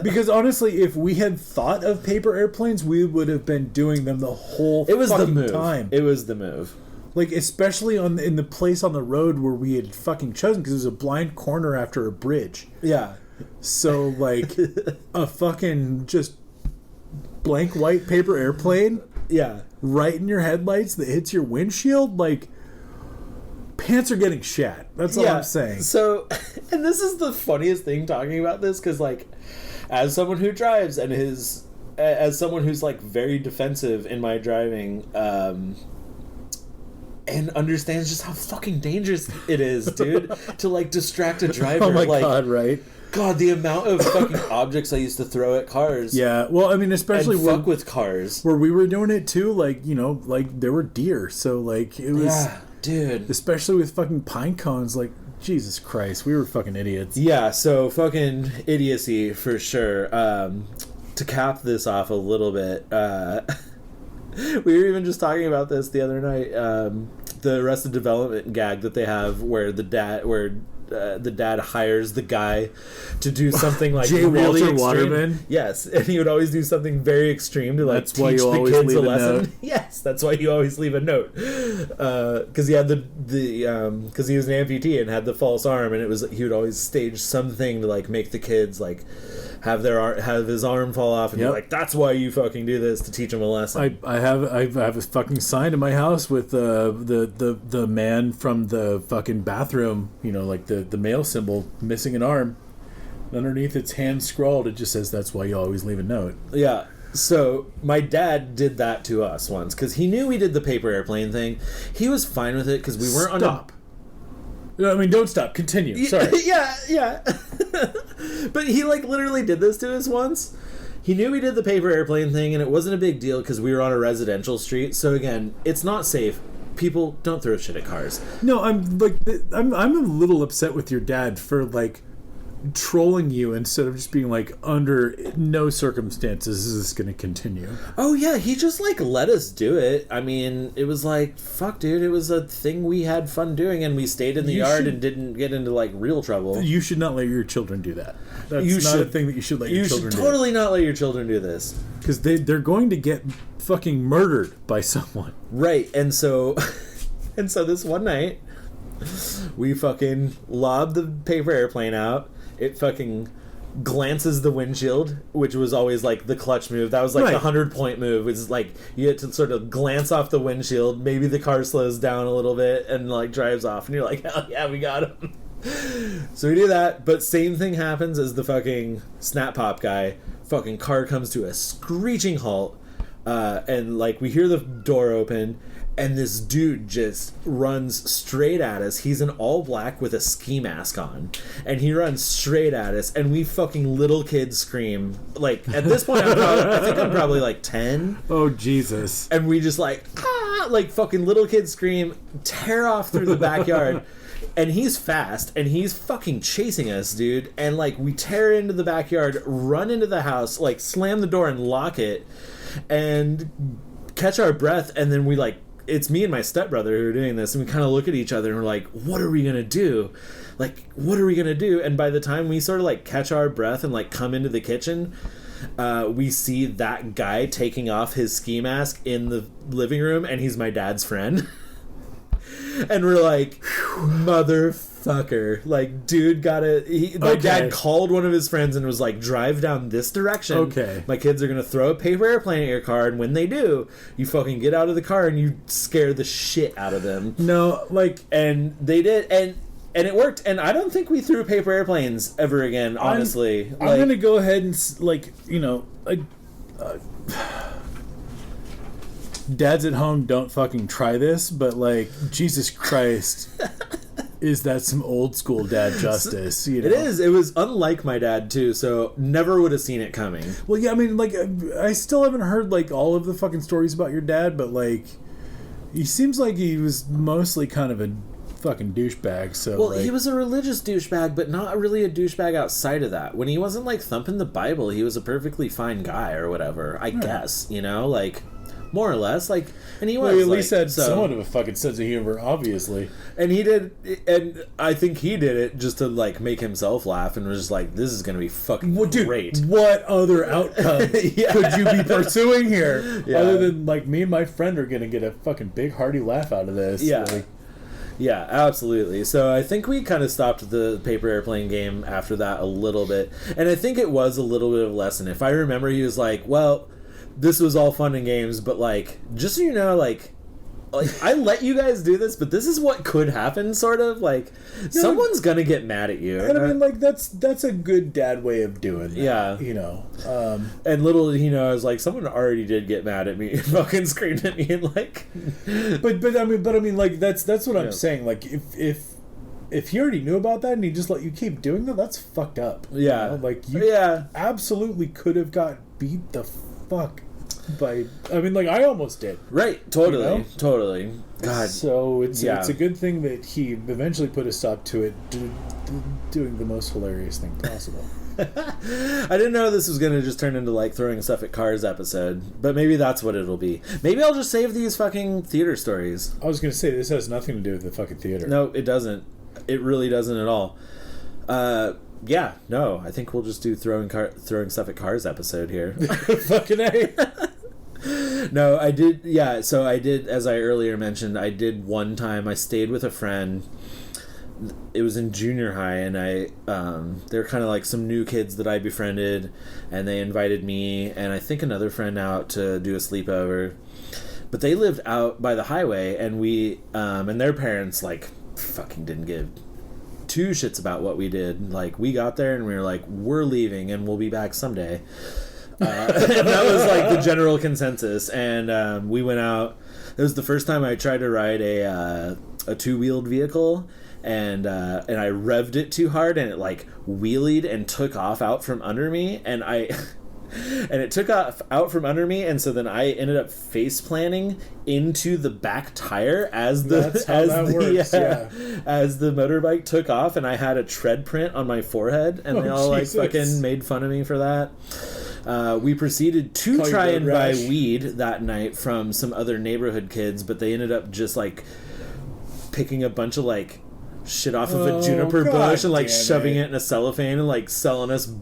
Because honestly, if we had thought of paper airplanes, we would have been doing them the whole It was the fucking move. time. It was the move. Like, especially in the place on the road where we had fucking chosen, because it was a blind corner after a bridge. Yeah. So, like, a fucking just blank white paper airplane, Yeah. right in your headlights that hits your windshield, like, pants are getting shat. That's all I'm saying. So, and this is the funniest thing talking about this, because, like, as someone who drives and as someone who's, like, very defensive in my driving, and understands just how fucking dangerous it is, dude, to, like, distract a driver. Oh my like, God, right? God, the amount of fucking objects I used to throw at cars. Yeah, well, I mean, especially and fuck with cars. where we were doing it too, like, you know, like, there were deer, so, like, it was... Yeah, dude. Especially with fucking pine cones, like, Jesus Christ, we were fucking idiots. Yeah, so fucking idiocy for sure. To cap this off a little bit, we were even just talking about this the other night. The Arrested Development gag that they have, where the dad hires the guy to do something like J. really Walter extreme. Waterman? Yes, and he would always do something very extreme to, like, That's why teach you the always kids leave a a lesson. note. Yes, that's why you always leave a note. Because he had because he was an amputee and had the false arm, and he would always stage something to, like, make the kids, like, have his arm fall off and be like, that's why you fucking do this, to teach them a lesson. I have a fucking sign in my house with the man from the fucking bathroom, you know, like the male symbol, missing an arm. Underneath its hand scrawled, it just says, that's why you always leave a note. Yeah. So my dad did that to us once because he knew we did the paper airplane thing. He was fine with it because we weren't Stop. I mean, don't stop. Continue. Sorry. Yeah. But he, like, literally did this to us once. He knew we did the paper airplane thing, and it wasn't a big deal because we were on a residential street. So again, it's not safe. People, don't throw shit at cars. No, I'm a little upset with your dad for, like, trolling you instead of just being like, under no circumstances is this going to continue. Oh yeah, he just, like, let us do it. I mean, it was like, fuck, dude, it was a thing we had fun doing, and we stayed in the yard and didn't get into, like, real trouble. You should not let your children do that. That's not a thing that you should let your children do. You should totally not let your children do this. Because they're going to get fucking murdered by someone. Right, and so this one night, we fucking lobbed the paper airplane out. It fucking glances the windshield, which was always, like, the clutch move. That was, like, the 100-point move. It's like you had to sort of glance off the windshield. Maybe the car slows down a little bit and, like, drives off, and you're like, hell yeah, we got him. So we do that, but same thing happens as the fucking Snap Pop guy. Fucking car comes to a screeching halt, and, like, we hear the door open, and this dude just runs straight at us. He's in all black with a ski mask on, and he runs straight at us, and we fucking little kids scream. Like, at this point, I think I'm probably, like, 10. Oh, Jesus. And we just, like, like, fucking little kids scream, tear off through the backyard. And he's fast, and he's fucking chasing us, dude. And, like, we tear into the backyard, run into the house, like, slam the door and lock it, and catch our breath, and then we, like, it's me and my stepbrother who are doing this, and we kind of look at each other and we're like, what are we gonna do? Like, what are we gonna do? And by the time we sort of, like, catch our breath and, like, come into the kitchen, we see that guy taking off his ski mask in the living room, and he's my dad's friend. And we're like, motherfucker. Like, dude my dad called one of his friends and was like, drive down this direction. Okay. My kids are going to throw a paper airplane at your car, and when they do, you fucking get out of the car and you scare the shit out of them. No, like... And they did, and it worked. And I don't think we threw paper airplanes ever again, honestly. I'm going to go ahead and, like, you know... dads at home, don't fucking try this, but, like, Jesus Christ, is that some old school dad justice? You know? It is. It was unlike my dad too, so never would have seen it coming. Well, yeah, I mean, like, I still haven't heard, like, all of the fucking stories about your dad, but, like, he seems like he was mostly kind of a fucking douchebag. So, well, like, he was a religious douchebag, but not really a douchebag outside of that. When he wasn't, like, thumping the Bible, he was a perfectly fine guy or whatever, I guess, you know, like. more or less. Like, and he was. Well, he at like, least had so, somewhat of a fucking sense of humor, obviously. And he did, and I think he did it just to like make himself laugh, and was just like, "This is gonna be fucking great." What other outcome could you be pursuing here, other than like me and my friend are gonna get a fucking big hearty laugh out of this? Yeah. Like, yeah, absolutely. So I think we kind of stopped the paper airplane game after that a little bit. And I think it was a little bit of a lesson. If I remember, he was like, well, this was all fun and games, but, like, just so you know, like I let you guys do this, but this is what could happen, sort of. Like, someone's going to get mad at you. And I mean, like, that's a good dad way of doing that. Yeah. You know. And little did he know, I was like, someone already did get mad at me, fucking screamed at me, and, like... But I mean, like, that's what I'm saying. Like, if he already knew about that and he just let you keep doing that, that's fucked up. Yeah. You know? Like, you absolutely could have got beat the fuck by... I mean, like, I almost did. Right. Totally. You know? Totally. God. So it's a good thing that he eventually put a stop to it, doing the most hilarious thing possible. I didn't know this was going to just turn into, like, throwing stuff at cars episode, but maybe that's what it'll be. Maybe I'll just save these fucking theater stories. I was going to say, this has nothing to do with the fucking theater. No, it doesn't. It really doesn't at all. Yeah, no, I think we'll just do throwing stuff at cars episode here. Fucking A. No, I did, yeah, so I did, as I earlier mentioned, I did one time, I stayed with a friend. It was in junior high, and they're kind of like some new kids that I befriended, and they invited me and I think another friend out to do a sleepover. But they lived out by the highway, and we and their parents like fucking didn't give two shits about what we did. Like, we got there and we were like, we're leaving and we'll be back someday. And that was like the general consensus. And we went out. It was the first time I tried to ride a two-wheeled vehicle, and I revved it too hard, and it like wheelied and took off out from under me, and it took off out from under me, and so then I ended up face planting into the back tire as the motorbike took off, and I had a tread print on my forehead, and they all like fucking made fun of me for that. We proceeded to try and buy weed that night from some other neighborhood kids, but they ended up just like picking a bunch of like shit off of a juniper bush and like shoving it in a cellophane and like selling us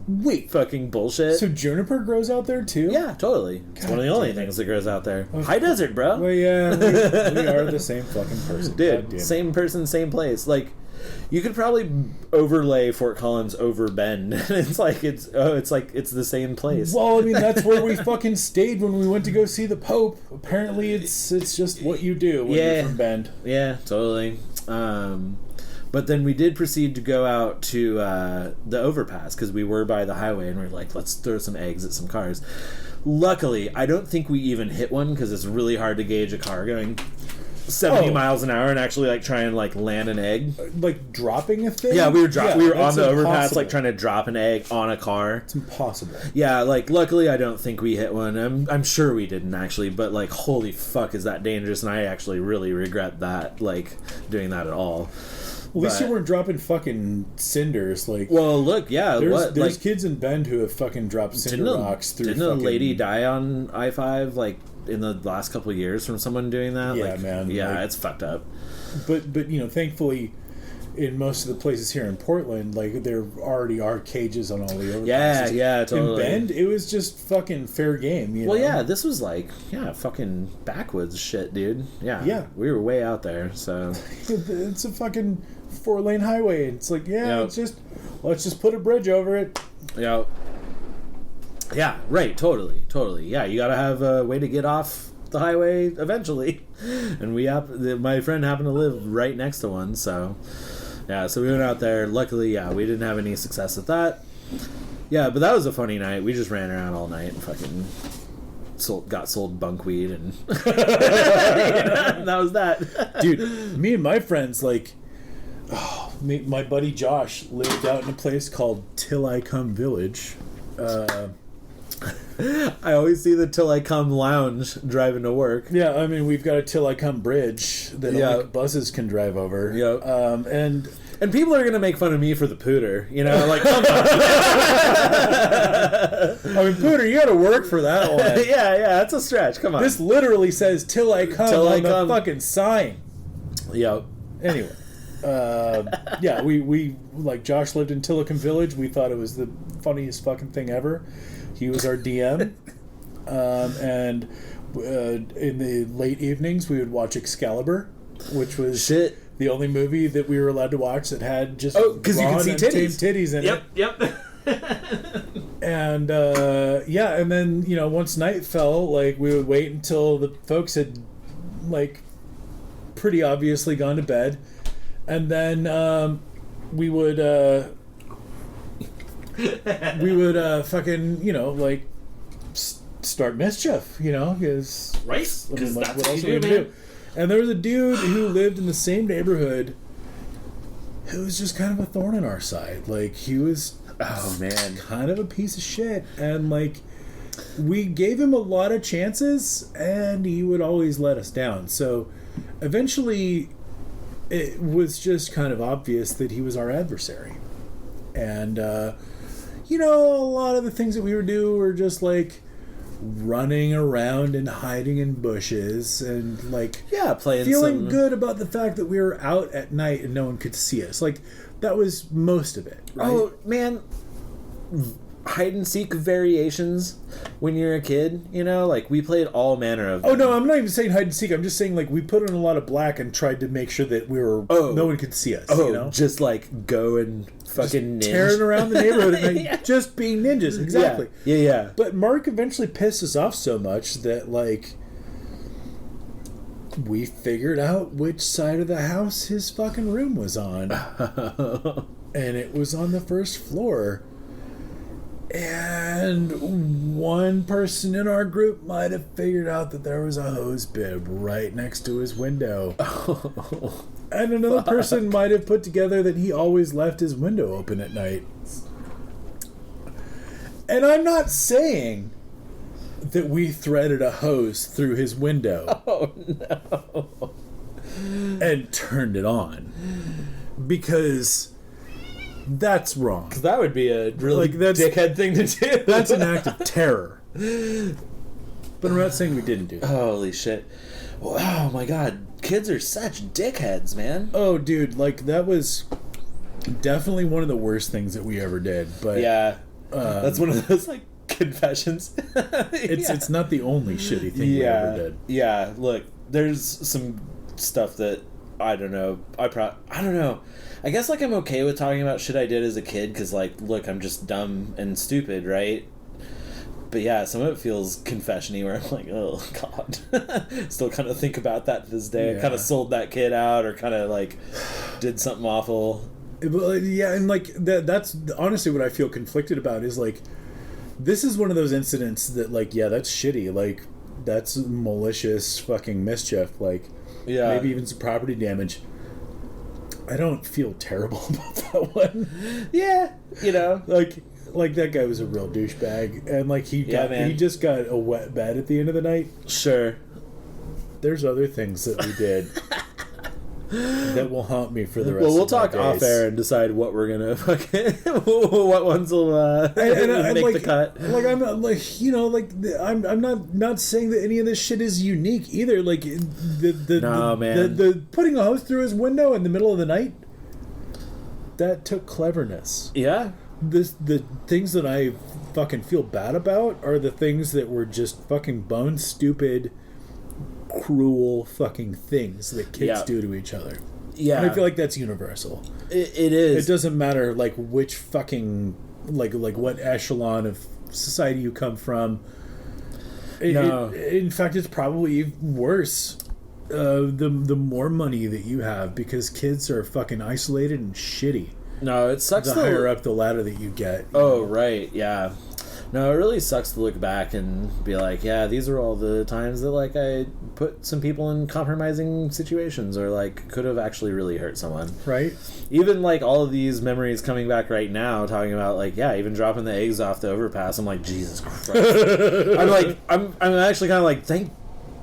fucking bullshit. So juniper grows out there too? Yeah, totally. It's one of the only things that grows out there. High desert, bro. Well, yeah, we are the same fucking person. Dude, same person, same place. Like, you could probably overlay Fort Collins over Bend. It's like it's the same place. Well, I mean, that's where we fucking stayed when we went to go see the Pope. Apparently, it's just what you do when you're from Bend. Yeah, totally. But then we did proceed to go out to the overpass because we were by the highway, and we were like, let's throw some eggs at some cars. Luckily, I don't think we even hit one because it's really hard to gauge a car going 70 miles an hour and actually like try and like land an egg. Like dropping a thing? Yeah, we were on the overpass like trying to drop an egg on a car. It's impossible. Yeah, like luckily I don't think we hit one. I'm sure we didn't actually, but like holy fuck is that dangerous, and I actually really regret that, like doing that at all. At least you weren't dropping fucking cinders. Like, well, look, yeah, there's like, kids in Bend who have fucking dropped cinder rocks through. Didn't a lady die on I-5 like in the last couple of years from someone doing that? Yeah, like, man. Yeah, like, it's fucked up. But you know, thankfully, in most of the places here in Portland, like there already are cages on all the overpasses. Yeah, totally. In Bend, it was just fucking fair game. You know? Yeah, this was like fucking backwoods shit, dude. Yeah, we were way out there. So it's a fucking 4-lane highway. It's like let's just put a bridge over it. Yeah. Yeah, right, totally. Yeah, you gotta have a way to get off the highway eventually. And my friend happened to live right next to one, so yeah, so we went out there. Luckily, we didn't have any success with that. Yeah, but that was a funny night. We just ran around all night and fucking got sold bunk weed, and that was that. Dude, me and my friends, like, my buddy Josh lived out in a place called Till I Come Village. I always see the Till I Come lounge driving to work. Yeah, I mean, we've got a Till I Come bridge that only buses can drive over. Yep. And people are going to make fun of me for the pooter, you know, like, come on. I mean, Pooter, you gotta work for that one. Yeah, that's a stretch. Come on. This literally says "till I come" Till I on come. the fucking sign. Yep. Anyway, yeah, we like Josh lived in Tillicum Village. We thought it was the funniest fucking thing ever. He was our DM, and in the late evenings we would watch Excalibur, which was the only movie that we were allowed to watch that had just because you can see titties in it. Yep. And yeah, and then once night fell, like we would wait until the folks had like pretty obviously gone to bed, and then we would fucking like start mischief, because right, because what that's else what are we you gonna do, do? And there was a dude who lived in the same neighborhood who was just kind of a thorn in our side. Like, he was kind of a piece of shit, and like we gave him a lot of chances and he would always let us down. So eventually it was just kind of obvious that he was our adversary. And a lot of the things that we would do were just like running around and hiding in bushes and like feeling good about the fact that we were out at night and no one could see us. Like, that was most of it, right? Oh man, hide and seek variations when you're a kid, like we played all manner of them. Oh no, I'm not even saying hide and seek. I'm just saying like we put in a lot of black and tried to make sure that we were no one could see us. Just like go and fucking tearing around the neighborhood at night, just being ninjas. Exactly. Yeah. But Mark eventually pissed us off so much that like we figured out which side of the house his fucking room was on. And it was on the first floor. And one person in our group might have figured out that there was a hose bib right next to his window. And another person might have put together that he always left his window open at night. And I'm not saying that we threaded a hose through his window. Oh no. And turned it on. Because that's wrong. Because that would be a really dickhead thing to do. That's an act of terror. But I'm not saying we didn't do that. Holy shit. Oh my god. Kids are such dickheads, man. Oh, dude. Like, that was definitely one of the worst things that we ever did. But yeah. That's one of those, like, confessions. It's not the only shitty thing we ever did. Yeah. Look, there's some stuff that I don't know. I don't know. I guess, like, I'm okay with talking about shit I did as a kid because, like, look, I'm just dumb and stupid, right? But yeah, some of it feels confession-y where I'm like, oh, God. Still kind of think about that to this day. Yeah. I kind of sold that kid out or kind of, like, did something awful. Yeah, and, like, that's honestly what I feel conflicted about is, like, this is one of those incidents that, like, yeah, that's shitty. Like, that's malicious fucking mischief. Like, maybe even some property damage. I don't feel terrible about that one. Yeah, like that guy was a real douchebag, and like he just got a wet bed at the end of the night. Sure. There's other things that we did that will haunt me for the rest. Well, we'll of my talk days. off air and decide what we're gonna fucking what ones will make like, the cut. Like I'm not like I'm not saying that any of this shit is unique either. Like the putting a hose through his window in the middle of the night, that took cleverness. Yeah. The things that I fucking feel bad about are the things that were just fucking bone stupid, cruel fucking things that kids do to each other. Yeah. And I feel like that's universal. It is. It doesn't matter like which fucking like what echelon of society you come from. In fact, it's probably worse. The more money that you have, because kids are fucking isolated and shitty. No, it sucks. The higher up the ladder that you get. Right, yeah. No, it really sucks to look back and be like, yeah, these are all the times that, like, I put some people in compromising situations or, like, could have actually really hurt someone. Right. Even, like, all of these memories coming back right now, talking about, like, yeah, even dropping the eggs off the overpass, I'm like, Jesus Christ. I'm actually kind of like, thank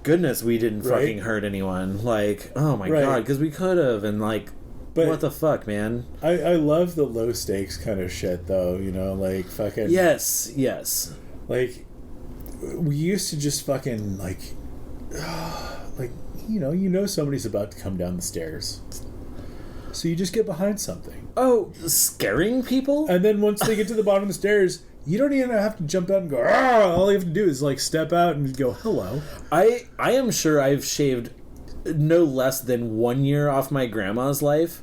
goodness we didn't fucking hurt anyone. Like, oh my God, because we could have, and, like, but what the fuck, man? I love the low stakes kind of shit, though. Like fucking. Yes. Like, we used to just fucking, like, you know somebody's about to come down the stairs. So you just get behind something. Oh, scaring people? And then once they get to the bottom of the stairs, you don't even have to jump out and go, ah! All you have to do is, like, step out and go, hello. I am sure I've shaved no less than 1 year off my grandma's life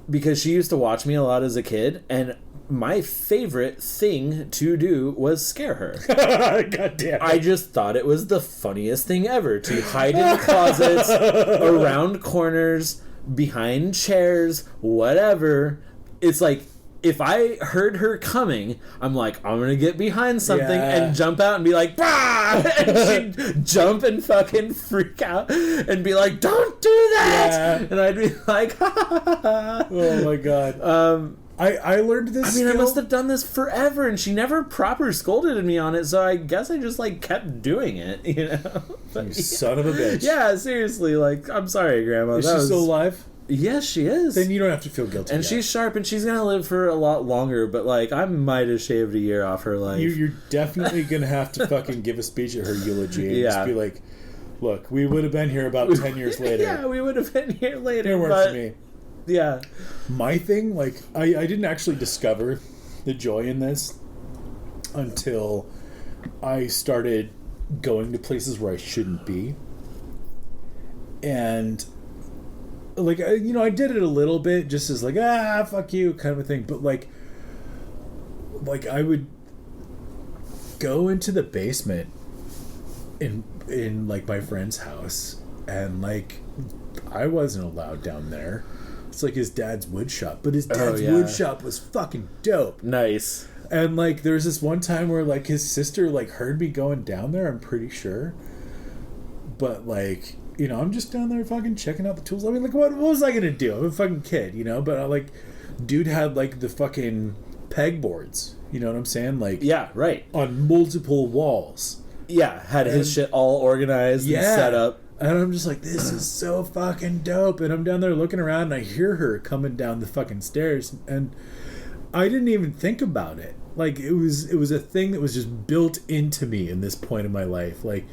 because she used to watch me a lot as a kid, and my favorite thing to do was scare her. God damn it. I just thought it was the funniest thing ever to hide in closets, around corners, behind chairs, whatever. It's like, if I heard her coming, I'm like, I'm gonna get behind something and jump out and be like, bah! And she'd jump and fucking freak out and be like, don't do that! Yeah. And I'd be like, ha ha ha ha. Oh my god. I learned this skill. I must have done this forever, and she never proper scolded me on it, so I guess I just, like, kept doing it, you know? But, you son of a bitch. Yeah, seriously, like, I'm sorry, Grandma. Is she still alive? Yes, she is. Then you don't have to feel guilty. And she's sharp, and she's gonna live for a lot longer, but, like, I might have shaved a year off her life. You're definitely gonna have to fucking give a speech at her eulogy and just be like, look, we would have been here about 10 years later. Yeah, we would have been here later. It weren't for me. Yeah. My thing, like, I didn't actually discover the joy in this until I started going to places where I shouldn't be. And, like, I did it a little bit just as, like, fuck you kind of a thing. But, like I would go into the basement in like, my friend's house. And, like, I wasn't allowed down there. It's like his dad's wood shop, but his dad's wood shop was fucking dope. Nice. And, like, there's this one time where, like, his sister, like, heard me going down there, I'm pretty sure. But, like, I'm just down there fucking checking out the tools. I mean, like, what was I gonna do? I'm a fucking kid, But, like, dude had, like, the fucking pegboards. You know what I'm saying? Like, yeah, right. On multiple walls. Yeah, had his shit all organized and set up. And I'm just like, this is so fucking dope. And I'm down there looking around and I hear her coming down the fucking stairs. And I didn't even think about it. Like, it was a thing that was just built into me in this point in my life. Like,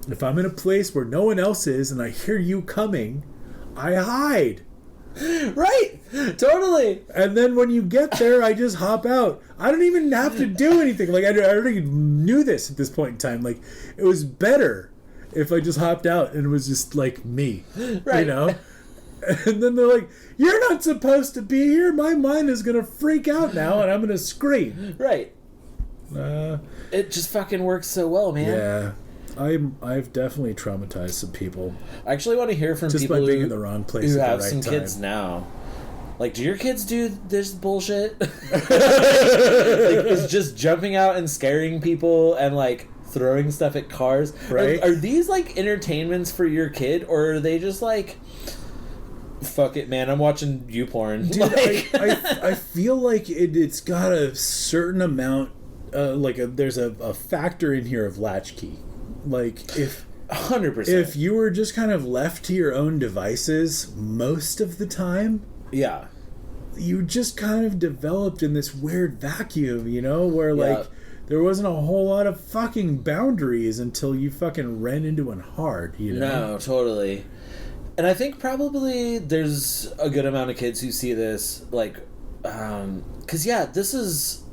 if I'm in a place where no one else is and I hear you coming, I hide. Right. Totally. And then when you get there, I just hop out. I don't even have to do anything. Like, I already knew this at this point in time. Like, it was better if I just hopped out and it was just, like, me. Right. And then they're like, you're not supposed to be here. My mind is going to freak out now and I'm going to scream. Right. It just fucking works so well, man. Yeah. I've definitely traumatized some people. I actually want to hear from just people by being in the wrong place who at have the right some time. kids now. Like, do your kids do this bullshit? Like, it's just jumping out and scaring people and, like, throwing stuff at cars. Right. Are these, like, entertainments for your kid, or are they just like, fuck it, man, I'm watching you porn? Dude, like, I feel like it's got a certain amount, there's a factor in here of latchkey. Like, if 100%. If you were just kind of left to your own devices most of the time, yeah, you just kind of developed in this weird vacuum, where, like, there wasn't a whole lot of fucking boundaries until you fucking ran into one hard, No, totally. And I think probably there's a good amount of kids who see this, like, because, this is,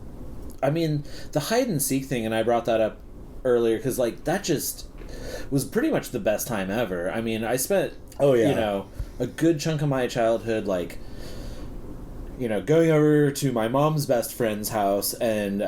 I mean, the hide and seek thing, and I brought that up earlier, because, like, that just was pretty much the best time ever. I mean, I spent, a good chunk of my childhood, like, going over to my mom's best friend's house, and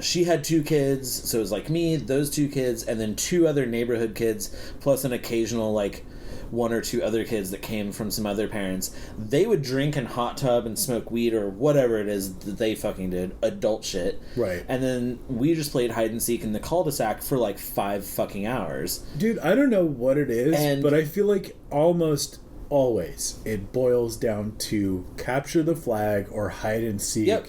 she had 2 kids, so it was, like, me, those 2 kids, and then 2 other neighborhood kids, plus an occasional, like, 1 or 2 other kids that came from some other parents. They would drink and hot tub and smoke weed or whatever it is that they fucking did, adult shit. Right. And then we just played hide and seek in the cul-de-sac for, like, 5 fucking hours. Dude, I don't know what it is, but I feel like almost always it boils down to capture the flag or hide and seek. Yep.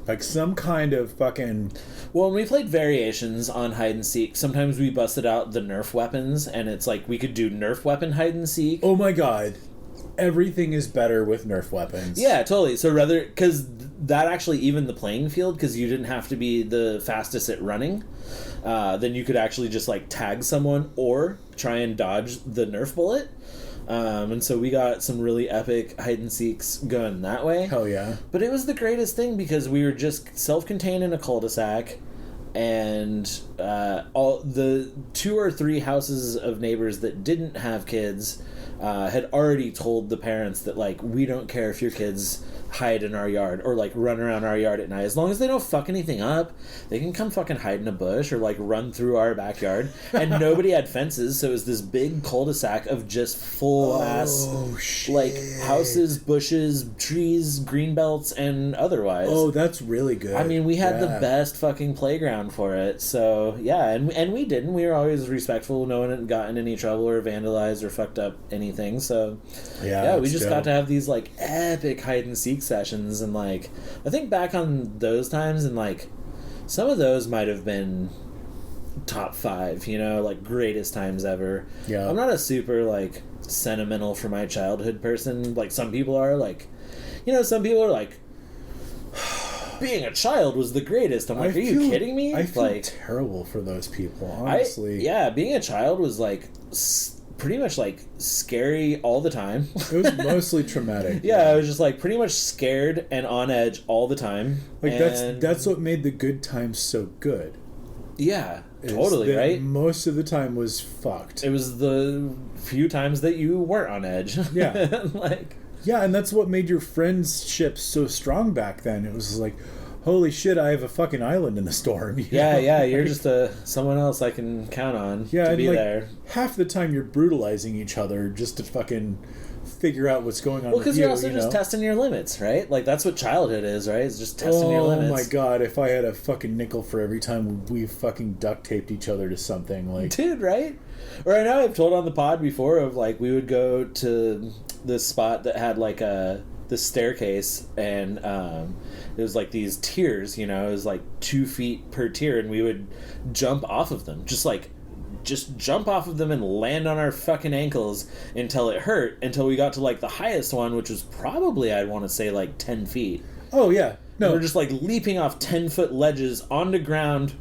Like some kind of fucking... Well, when we played variations on hide and seek, sometimes we busted out the Nerf weapons, and it's like we could do Nerf weapon hide and seek. Oh my god. everything is better with Nerf weapons. Yeah, totally. So rather, because that actually evened the playing field, because you didn't have to be the fastest at running. Then you could actually just like tag someone or try and dodge the Nerf bullet. And so we got some really epic hide and seeks going that way. Hell yeah. But it was the greatest thing because we were just self-contained in a cul-de-sac, and all the 2 or 3 houses of neighbors that didn't have kids had already told the parents that, like, we don't care if your kids hide in our yard or, like, run around our yard at night. As long as they don't fuck anything up, they can come fucking hide in a bush or, like, run through our backyard. And nobody had fences, so it was this big cul-de-sac of just full-ass, like, houses, bushes, trees, green belts, and otherwise. Oh, that's really good. I mean, we had the best fucking playground for it. So, yeah, and we didn't. We were always respectful. No one had gotten in any trouble or vandalized or fucked up anything. So, yeah, we just got to have these, like, epic hide-and-seek sessions. And, like, I think back on those times, and, like, some of those might have been top 5, you know, like, greatest times ever. Yeah. I'm not a super, like, sentimental for my childhood person. Like, some people are, like, you know, some people are, like, being a child was the greatest. I'm like, are you kidding me? I feel like, terrible for those people, honestly. Being a child was, like, pretty much, like, scary all the time. It was mostly traumatic. Yeah, I was just, like, pretty much scared and on edge all the time. Like, that's what made the good times so good. Yeah, totally, right? Most of the time was fucked. It was the few times that you weren't on edge. Yeah. Like... Yeah, and that's what made your friendship so strong back then. It was like, holy shit, I have a fucking island in the storm. You know? You're just someone else I can count on to be, like, there. Half the time you're brutalizing each other just to fucking figure out what's going on. Well, because you're also just testing your limits, right? Like, that's what childhood is, right? It's just testing your limits. Oh my god, if I had a fucking nickel for every time we fucking duct taped each other to something, like... Dude, right? Or I know I've told on the pod before of, like, we would go to this spot that had, like, this staircase, and it was, like, these tiers, you know? It was, like, 2 feet per tier, and we would jump off of them. Just jump off of them and land on our fucking ankles until it hurt, until we got to, like, the highest one, which was probably, I'd want to say, like, 10 feet. Oh, yeah. No. And we're just, like, leaping off 10-foot ledges onto ground.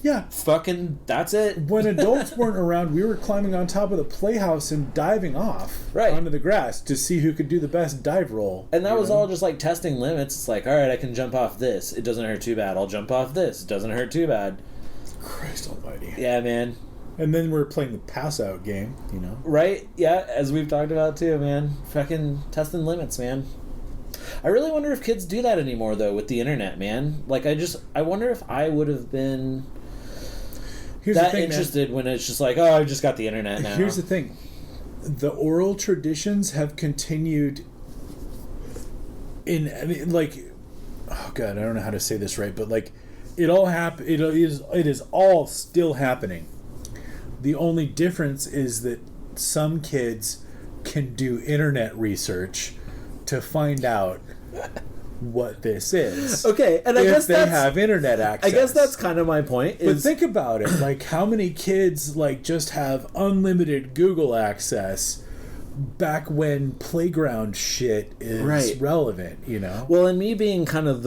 Yeah. Fucking, that's it. When adults weren't around, we were climbing on top of the playhouse and diving off onto the grass to see who could do the best dive roll. And that was all just, like, testing limits. It's like, all right, I can jump off this. It doesn't hurt too bad. I'll jump off this. It doesn't hurt too bad. Christ almighty. Yeah, man. And then we're playing the pass-out game, you know? Right? Yeah, as we've talked about, too, man. Fucking testing limits, man. I really wonder if kids do that anymore, though, with the internet, man. Like, I wonder if I would have been interested when it's just like, oh, I've just got the internet now. Here's the thing. The oral traditions have continued oh, God, I don't know how to say this right, but, like, it is all still happening. The only difference is that some kids can do internet research to find out what this is. Okay, and I guess they have internet access. I guess that's kind of my point. But think about it. Like, how many kids, like, just have unlimited Google access back when playground shit is relevant, you know? Well, and me being kind of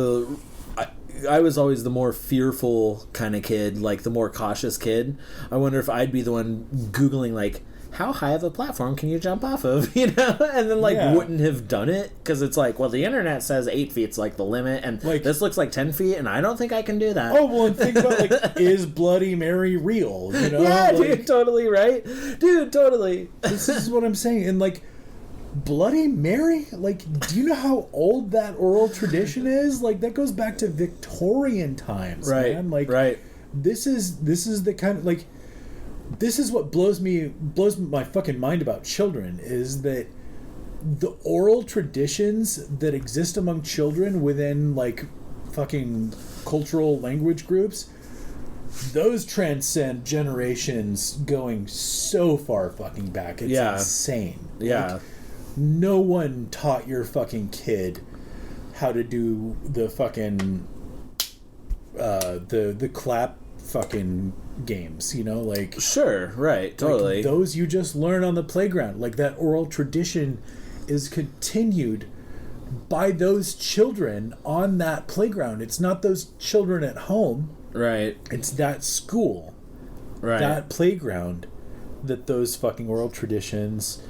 I was always the more fearful kind of kid, like the more cautious kid. I wonder if I'd be the one Googling, like, how high of a platform can you jump off of, you know? And then, like, wouldn't have done it, because it's like, well, the internet says 8 feet's, like, the limit, and, like, this looks like 10 feet, and I don't think I can do that. Oh, well, and think about, like, is Bloody Mary real, you know? Yeah, like, dude, totally, right? Dude, totally. This is what I'm saying, and, like, Bloody Mary? Like, do you know how old that oral tradition is? Like, that goes back to Victorian times, man. Like, this is the kind of, like, this is what blows my fucking mind about children, is that the oral traditions that exist among children within, like, fucking cultural language groups, those transcend generations going so far fucking back. It's insane. Yeah. Like, no one taught your fucking kid how to do the fucking the clap fucking games, you know, like, sure, right, totally. Like, those you just learn on the playground. Like, that oral tradition is continued by those children on that playground. It's not those children at home. Right. It's that school. Right. That playground that those fucking oral traditions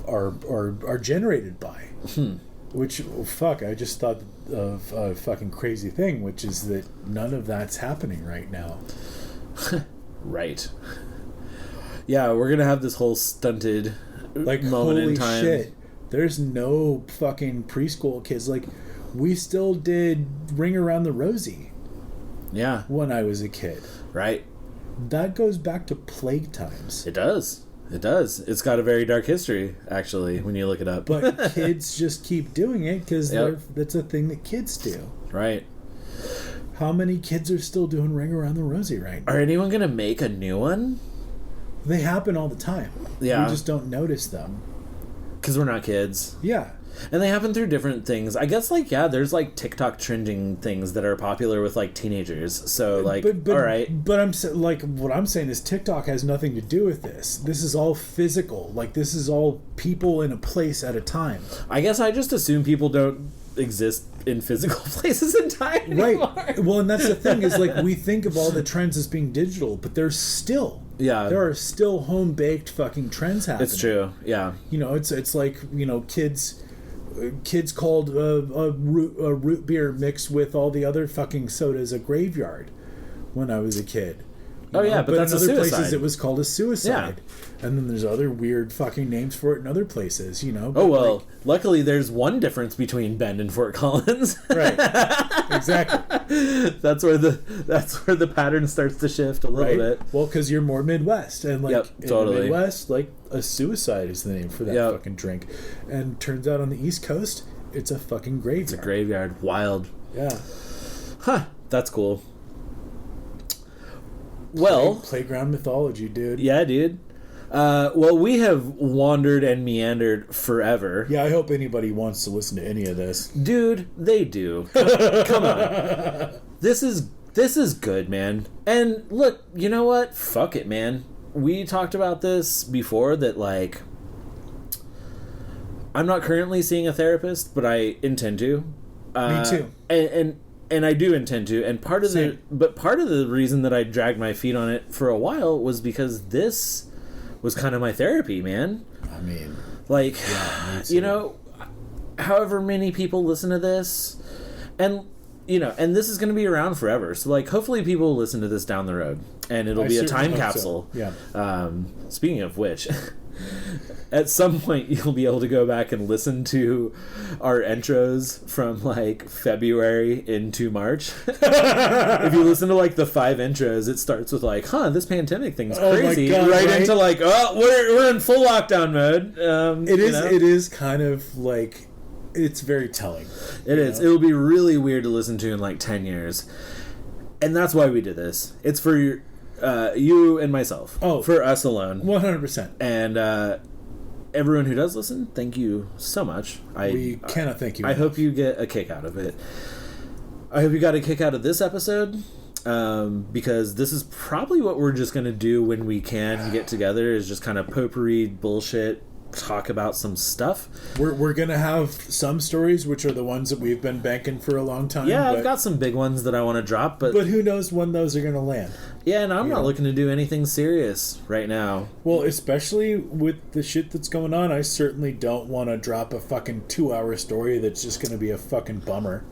are generated by. Which, fuck, I just thought of a fucking crazy thing, which is that none of that's happening right now. Right. Yeah, we're gonna have this whole stunted Like, moment holy in time. shit. There's no fucking preschool kids. Like, we still did Ring Around the Rosie Yeah. when I was a kid. Right. That goes back to plague times. It does. It does. It's got a very dark history, actually, when you look it up. But kids just keep doing it because Yep. that's a thing that kids do. Right. How many kids are still doing Ring Around the Rosie right now? Are anyone gonna make a new one? They happen all the time. Yeah. We just don't notice them. Because we're not kids. Yeah. And they happen through different things. I guess, like, yeah, there's, like, TikTok trending things that are popular with, like, teenagers. So, like, but, all right. But what I'm saying is TikTok has nothing to do with this. This is all physical. Like, this is all people in a place at a time. I guess I just assume people don't exist in physical places and time anymore. Right. Well, and that's the thing is, like, we think of all the trends as being digital, but there's still... Yeah. There are still home-baked fucking trends happening. It's true, yeah. You know, it's like, you know, kids called a root beer mixed with all the other fucking sodas a graveyard when I was a kid. Oh, yeah, but that's in a other suicide. places it was called a suicide. And then there's other weird fucking names for it in other places, you know. Oh, well, luckily there's one difference between Bend and Fort Collins. Right. Exactly. That's where the pattern starts to shift a little bit. Well, because you're more Midwest, and like in totally. the Midwest, like a suicide is the name for that fucking drink. And turns out on the East Coast, it's a fucking graveyard. It's a graveyard. Wild. Yeah. Huh. That's cool. Well, playground mythology, dude. Yeah, dude. Well, we have wandered and meandered forever. Yeah, I hope anybody wants to listen to any of this. Dude, they do. Come on. This is good, man. And look, you know what? Fuck it, man. We talked about this before that, like, I'm not currently seeing a therapist, but I intend to. Me too. And I do intend to. And part of the reason that I dragged my feet on it for a while was because this was kind of my therapy, man. I mean, like, you know, however many people listen to this, and you know, and this is going to be around forever. So, like, hopefully people listen to this down the road, and it'll be a time capsule. So. Yeah. Speaking of which, at some point you'll be able to go back and listen to our intros from like February into March. If you listen to like the 5 intros, it starts with like, this pandemic thing's crazy. God, right into like, we're in full lockdown mode. It is kind of like, it's very telling. It is. It'll be really weird to listen to in like 10 years. And that's why we did this. It's for you and myself. Oh. For us alone. 100%. And everyone who does listen, thank you so much. We cannot thank you I enough. hope you get a kick out of it. I hope you got a kick out of this episode, because this is probably what we're just going to do when we can get together, is just kind of potpourri bullshit, talk about some stuff. We're going to have some stories, which are the ones that we've been banking for a long time. Yeah, I've got some big ones that I want to drop, but who knows when those are going to land. Yeah, and I'm not looking to do anything serious right now. Well, especially with the shit that's going on, I certainly don't want to drop a fucking 2-hour story that's just going to be a fucking bummer.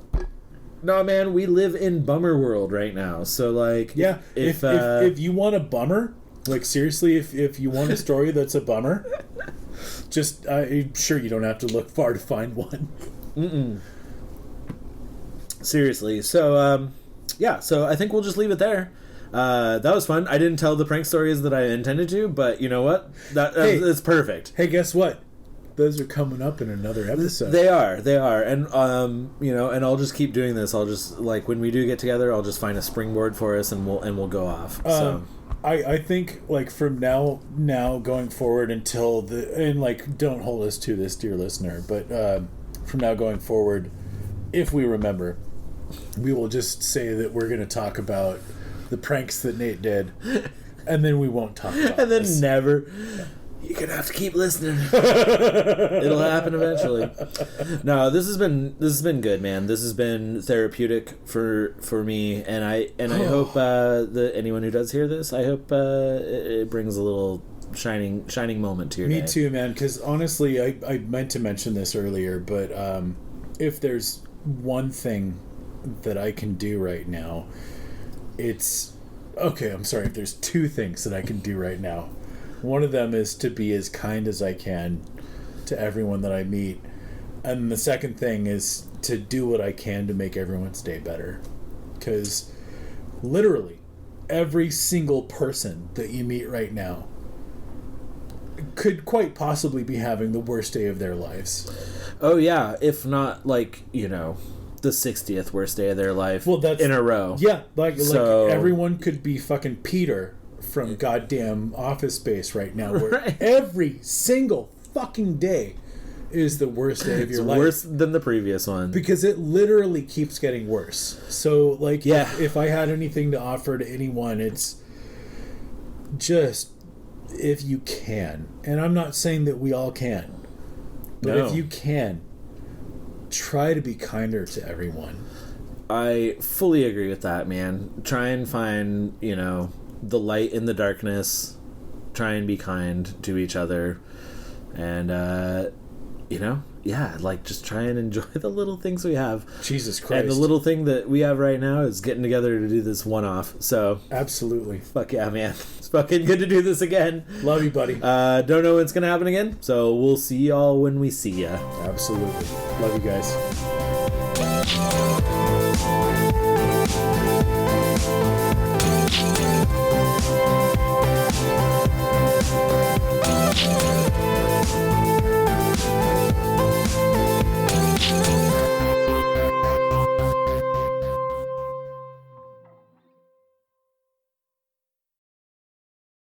No, man, we live in bummer world right now. So, like, yeah, if you want a bummer, like, seriously, if you want a story that's a bummer, just I'm sure you don't have to look far to find one. Seriously. So, so I think we'll just leave it there. That was fun. I didn't tell the prank stories that I intended to, but you know what? It's perfect. Hey, guess what? Those are coming up in another episode. They are, and and I'll just keep doing this. I'll just, like, when we do get together, I'll just find a springboard for us, and we'll go off. So I think, like, from now going forward until don't hold us to this, dear listener, but from now going forward, if we remember, we will just say that we're going to talk about the pranks that Nate did, and then we won't talk about and then this. never. you're gonna have to keep listening. It'll happen eventually. No, this has been good, man. This has been therapeutic for me, and I hope that anyone who does hear this, I hope it brings a little shining moment to your day. Me too, man. Because honestly, I meant to mention this earlier, but if there's one thing that I can do right now, it's okay. I'm sorry. If there's two things that I can do right now. One of them is to be as kind as I can to everyone that I meet. And the second thing is to do what I can to make everyone's day better. Because literally every single person that you meet right now could quite possibly be having the worst day of their lives. Oh, yeah. If not, like, you know, the 60th worst day of their life in a row. Yeah. Like everyone could be fucking Peter from goddamn Office Space right now, where every single fucking day is the worst day of your life. Worse than the previous one. Because it literally keeps getting worse. So, like, if I had anything to offer to anyone, it's just, if you can, and I'm not saying that we all can, but if you can, try to be kinder to everyone. I fully agree with that, man. Try and find, you know, the light in the darkness. Try and be kind to each other, and you know, like, just try and enjoy the little things we have. Jesus Christ. And the little thing that we have right now is getting together to do this one-off. So absolutely, fuck yeah, man. It's fucking good to do this again. Love you, buddy. Don't know when it's gonna happen again, so we'll see y'all when we see ya. Absolutely. Love you guys.